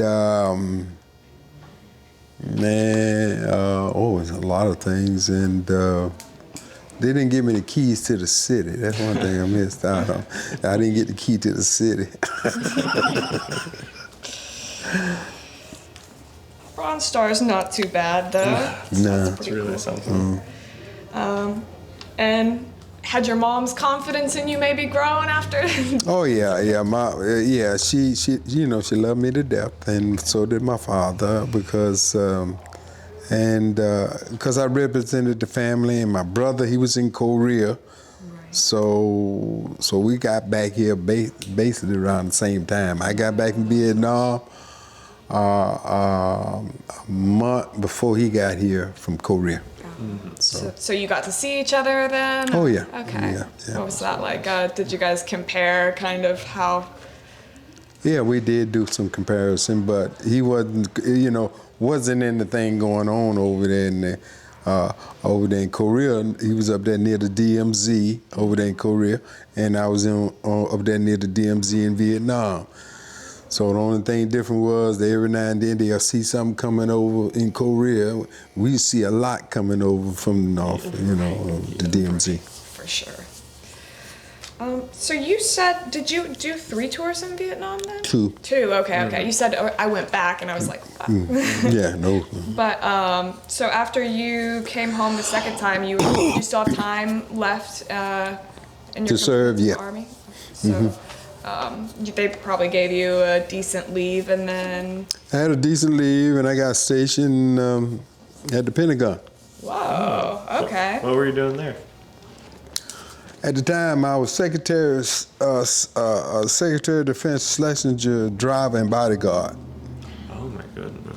a lot of things, and they didn't give me the keys to the city. That's one thing I missed out on. I didn't get the key to the city. Bronze Star is not too bad though. No. That's pretty Really cool. something. And had your mom's confidence in you maybe grown after? Oh yeah, she you know, she loved me to death, and so did my father because I represented the family, and my brother, he was in Korea. So we got back here basically around the same time. I got back in Vietnam a month before he got here from Korea. So you got to see each other then? Oh, yeah. Okay. Yeah. What was that like? Did you guys compare kind of how? Yeah, we did do some comparison, but he wasn't anything going on over there in Korea. He was up there near the DMZ over there in Korea, and I was up there near the DMZ in Vietnam. So the only thing different was that every now and then they'll see something coming over in Korea. We see a lot coming over from the north, the DMZ. For sure. So you said, did you do 3 tours in Vietnam then? 2. 2, okay. You said I went back and I was like, wow. Yeah, no. But so after you came home the second time, you still have time left in your To serve, yeah. Army? So they probably gave you a decent leave and then... I had a decent leave, and I got stationed at the Pentagon. Whoa, okay. What were you doing there? At the time, I was Secretary of Defense Schlesinger driver and bodyguard. Oh my goodness.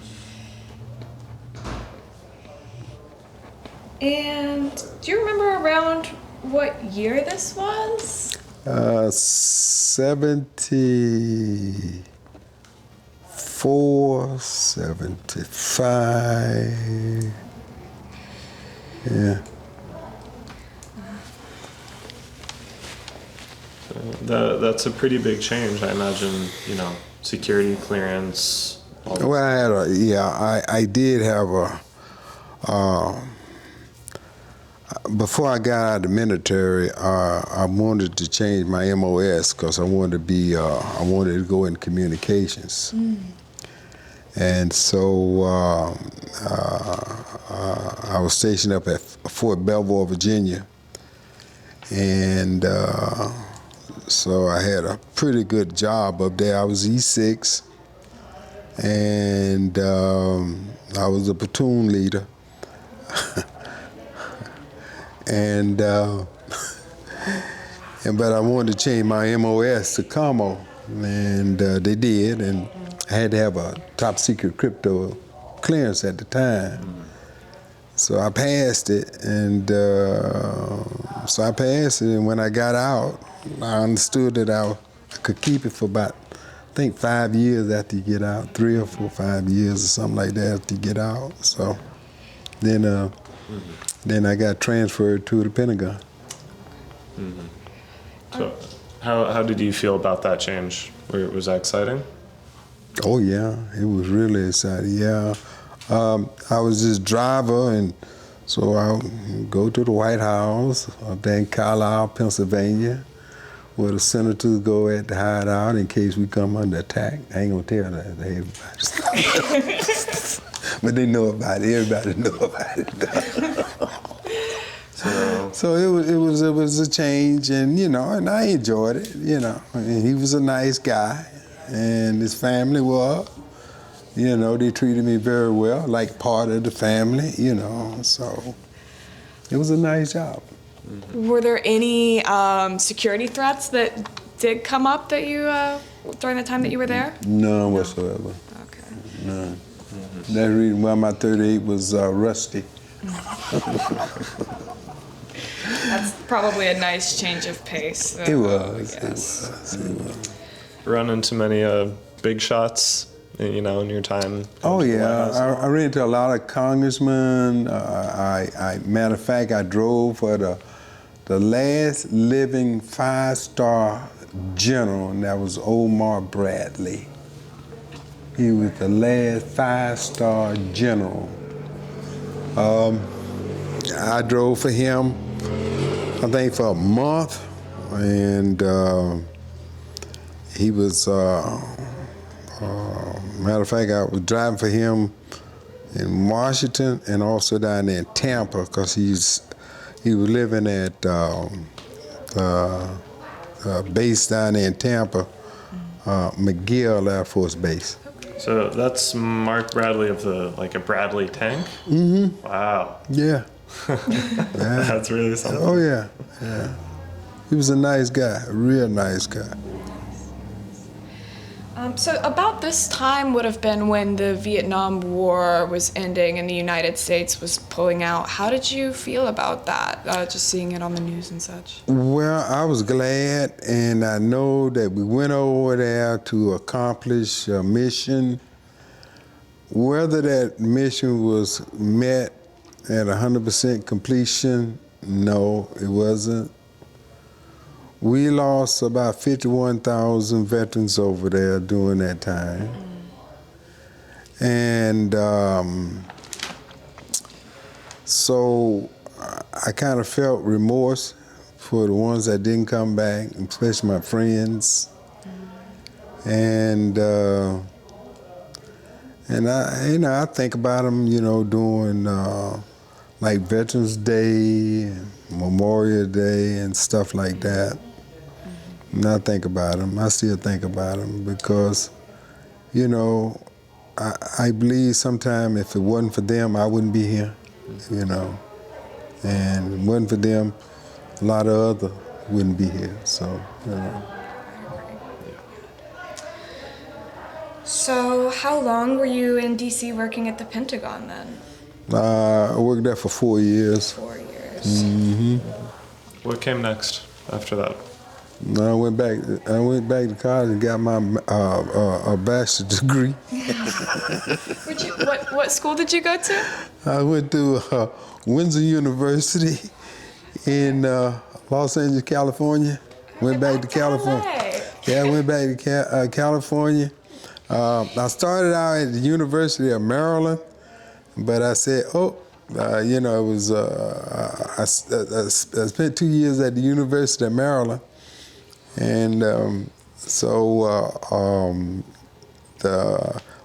And do you remember around what year this was? 74, 75. Yeah. That's a pretty big change, I imagine. Security clearance. Well, I did have before I got out of the military, I wanted to change my MOS because I wanted to go in communications. And so I was stationed up at Fort Belvoir, Virginia, and so I had a pretty good job up there. I was E6, and I was a platoon leader. And but I wanted to change my MOS to Como, and they did, and I had to have a top secret crypto clearance at the time. So I passed it, and when I got out, I understood that I could keep it for about, I think, 5 years after you get out, 3 or 4, 5 years or something like that after you get out. So then I got transferred to the Pentagon. So how did you feel about that change? Was that exciting? Oh yeah, it was really exciting. Yeah, I was this driver, and so I would go to the White House up there in Carlisle, Pennsylvania, where the senators go at the hideout in case we come under attack. I ain't gonna tell that to everybody. But they know about it. Everybody know about it. So it was a change, and and I enjoyed it. And he was a nice guy, and his family were. They treated me very well, like part of the family. So it was a nice job. Were there any security threats that did come up that you during the time that you were there? None whatsoever. Okay. None. That's the reason why my 38 was rusty. That's probably a nice change of pace. It was. Run into many big shots, in your time? Oh yeah, I ran into a lot of congressmen. Matter of fact, I drove for the last living 5-star general, and that was Omar Bradley. He was the last 5-star general. I drove for him, I think, for a month, and he was. Matter of fact, I was driving for him in Washington and also down there in Tampa, because he was living at base down there in Tampa, McGill Air Force Base. So that's Mark Bradley of a Bradley tank? Mm-hmm. Wow. Yeah. That's really something. Oh yeah. He was a nice guy, a real nice guy. So about this time would have been when the Vietnam War was ending and the United States was pulling out. How did you feel about that, just seeing it on the news and such? Well, I was glad, and I know that we went over there to accomplish a mission. Whether that mission was met at 100% completion, no, it wasn't. We lost about 51,000 veterans over there during that time. And so I kind of felt remorse for the ones that didn't come back, especially my friends. And I think about them, doing like Veterans Day, Memorial Day, and stuff like that. And I think about them. I still think about them because, I believe sometimes if it wasn't for them, I wouldn't be here, And if it wasn't for them, a lot of other wouldn't be here. So, So how long were you in D.C. working at the Pentagon then? I worked there for 4 years. 4 years. Mm-hmm. What came next after that? I went back to college and got my bachelor's degree. What school did you go to? I went to Windsor University in Los Angeles, California. Went back to California. Yeah, I went back to California. I started out at the University of Maryland, but I said, it was. I spent 2 years at the University of Maryland. And the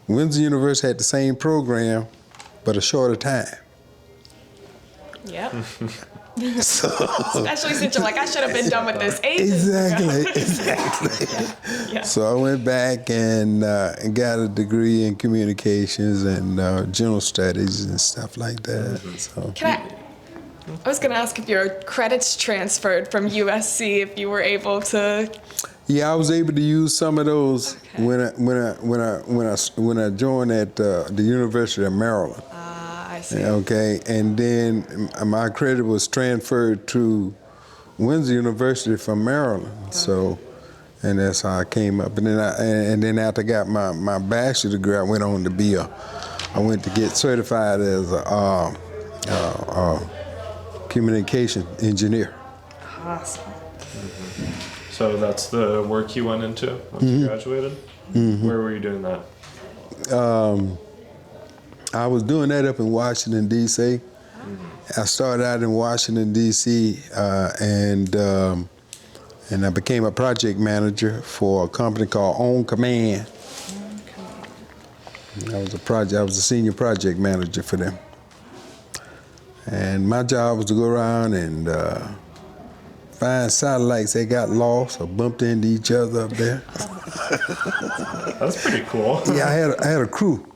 Windsor University had the same program, but a shorter time. Yep. Especially since you're like, I should have been done with this ages Exactly. Yeah. So I went back and got a degree in communications and general studies and stuff like that. So. I was going to ask if your credits transferred from USC, if you were able to. Yeah, I was able to use some of those when I joined at the University of Maryland. I see. Okay, and then my credit was transferred to Windsor University from Maryland. Okay. So, and that's how I came up. And then after I got my bachelor's degree, I went on to I went to get certified as a communication engineer. Awesome. Mm-hmm. So that's the work you went into once you graduated? Mm-hmm. Where were you doing that? I was doing that up in Washington, D.C. Mm-hmm. I started out in Washington, D.C., and I became a project manager for a company called On Command. I was a senior project manager for them. And my job was to go around and find satellites that got lost or bumped into each other up there. That's pretty cool. Yeah, I had a crew,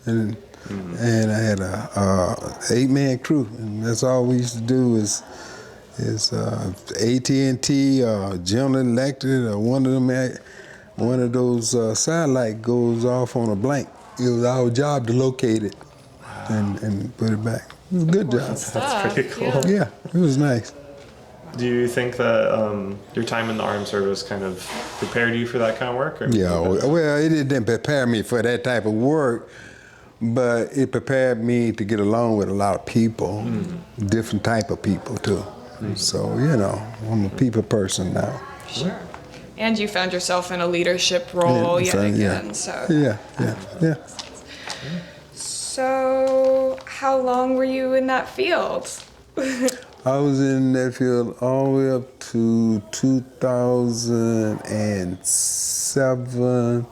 and I had a 8-man crew, and that's all we used to do is It's AT&T, General Electric, or one of those satellite goes off on a blank. It was our job to locate it and put it back. It was a good job. That's pretty cool. Yeah, it was nice. Do you think that your time in the armed service kind of prepared you for that kind of work? Or Yeah, well, it didn't prepare me for that type of work, but it prepared me to get along with a lot of people, different type of people too. So, I'm a people person now. Sure. And you found yourself in a leadership role yet again. So. Yeah. So, how long were you in that field? I was in that field all the way up to 2007.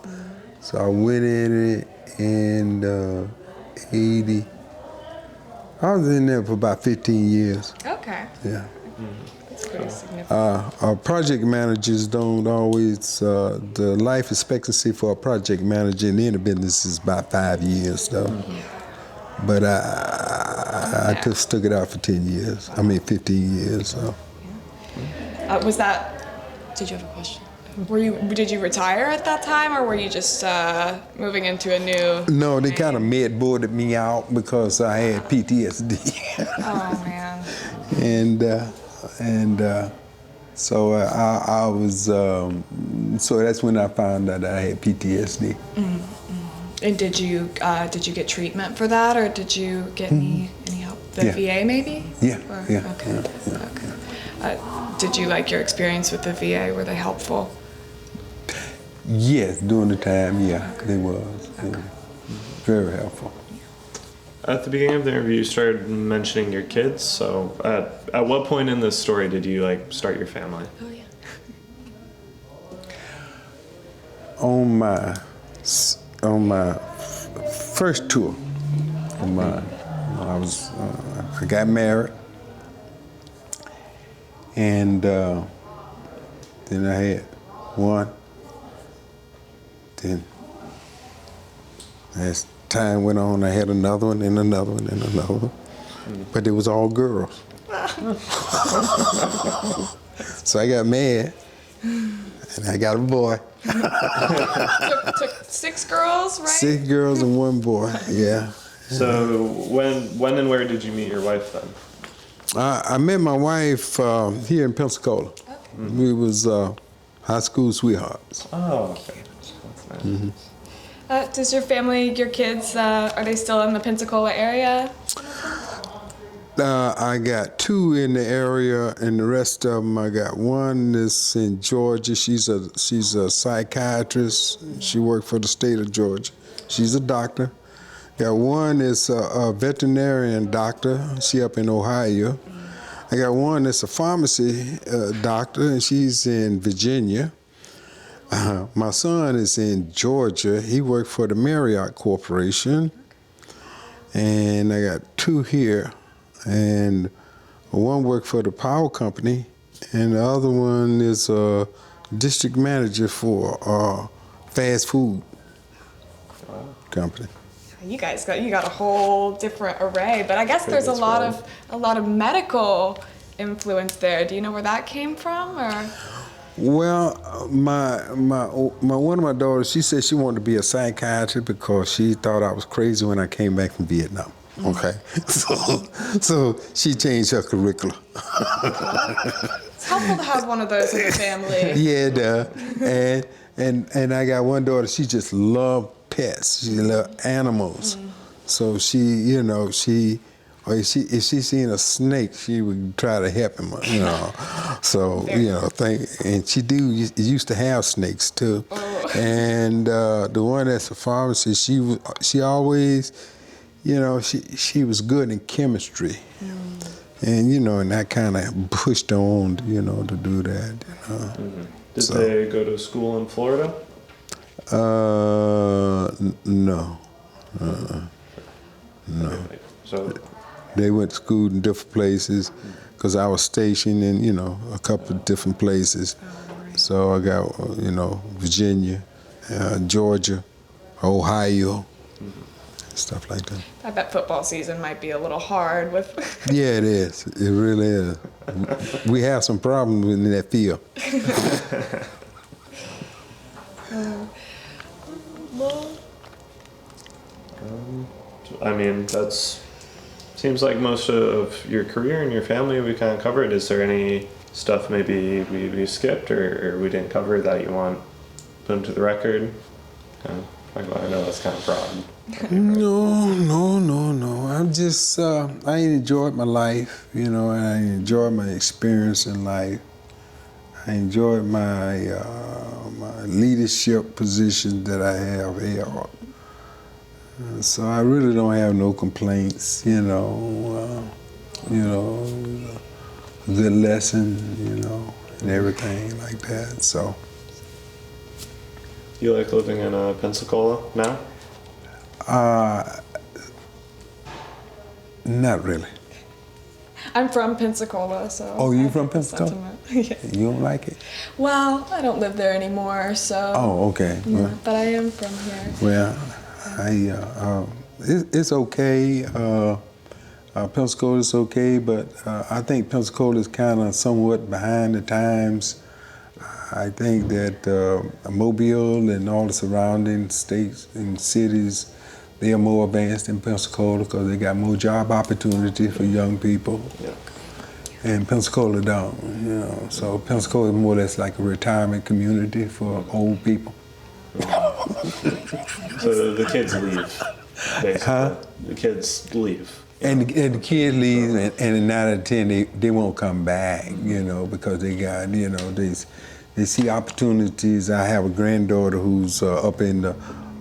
So I went in it in 80. I was in there for about 15 years. Okay. Yeah. That's pretty significant. Our project managers don't always, the life expectancy for a project manager in any business is about 5 years, though. But I just stuck it out for 15 years. So. Did you have a question? Did you retire at that time, or were you just moving into a new? No, they kind of med-boarded me out because I had PTSD. Oh man. So I was. So that's when I found out that I had PTSD. And did you get treatment for that, or did you get any help? The VA maybe? Yeah. Okay. Did you like your experience with the VA? Were they helpful? Yes, during the time, they was. Okay. Very helpful. At the beginning of the interview, you started mentioning your kids. So, at what point in this story did you start your family? Oh yeah. On my first tour, I got married, and then I had one. Then as time went on, I had another one, and another one, and another one. But it was all girls. So I got mad, and I got a boy. took 6 girls, right? 6 girls and 1 boy, yeah. So when and where did you meet your wife then? I met my wife here in Pensacola. Okay. We was high school sweethearts. Oh, okay. That's nice. Does your family, your kids, are they still in the Pensacola area? I got 2 in the area, and the rest of them, I got one that's in Georgia. She's a psychiatrist. She worked for the state of Georgia. She's a doctor. Got one that's a veterinarian doctor. She up in Ohio. I got one that's a pharmacy doctor, and she's in Virginia. My son is in Georgia. He worked for the Marriott Corporation. And I got 2 here. And one worked for the power company, and the other one is a district manager for a fast food company. You guys got a whole different array, but I guess there's a lot of medical influence there. Do you know where that came from, or? Well, my one of my daughters, she said she wanted to be a psychiatrist because she thought I was crazy when I came back from Vietnam. Okay, so she changed her curriculum. It's helpful to have one of those in the family. Yeah, and I got one daughter. She just loved pets. She loved animals. So she, if she seen a snake, she would try to help him. So and she used to have snakes too. Oh. And the one that's a pharmacist, she always. She was good in chemistry, and and that kind of pushed her on, to do that. Did they go to school in Florida? No. No. So they went to school in different places, because I was stationed in a couple of different places. So I got Virginia, Georgia, Ohio. stuff like that. I bet football season might be a little hard with. Yeah, it is. It really is. We have some problems in that field. I mean, that's seems like most of your career and your family we kind of covered. Is there any stuff maybe we skipped or we didn't cover that you want put into the record? I know that's kind of broad. No. I'm just, I enjoyed my life, and I enjoyed my experience in life. I enjoyed my my leadership position that I have held. So I really don't have no complaints, a good lesson, and everything like that, so. You like living in Pensacola now? Not really. I'm from Pensacola, so. Oh, you I from get the Pensacola? sentiment. Yeah. You don't like it? Well, I don't live there anymore, so. Oh, okay. Yeah, but I am from here. Well, it's okay. Pensacola is okay, but I think Pensacola is kind of somewhat behind the times. I think that Mobile and all the surrounding states and cities, they are more advanced than Pensacola because they got more job opportunities for young people. Yeah. And Pensacola don't, So Pensacola is more or less like a retirement community for old people. So the kids leave, basically. The kids leave. And the kids leave, and in 9 out of 10, they won't come back, because they got, they see opportunities. I have a granddaughter who's up in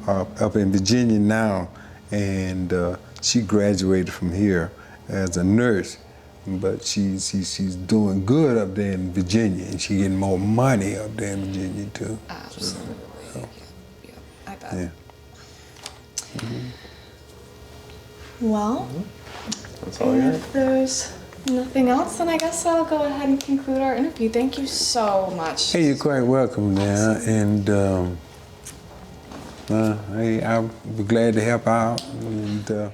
Virginia now, and she graduated from here as a nurse, but she's doing good up there in Virginia, and she's getting more money up there in Virginia too. Absolutely. So, Yeah, I bet. yeah. Well, That's all I got. if there's nothing else, then I guess I'll go ahead and conclude our interview. Thank you so much. Hey, you're quite welcome now, and hey, I'll be glad to help out, and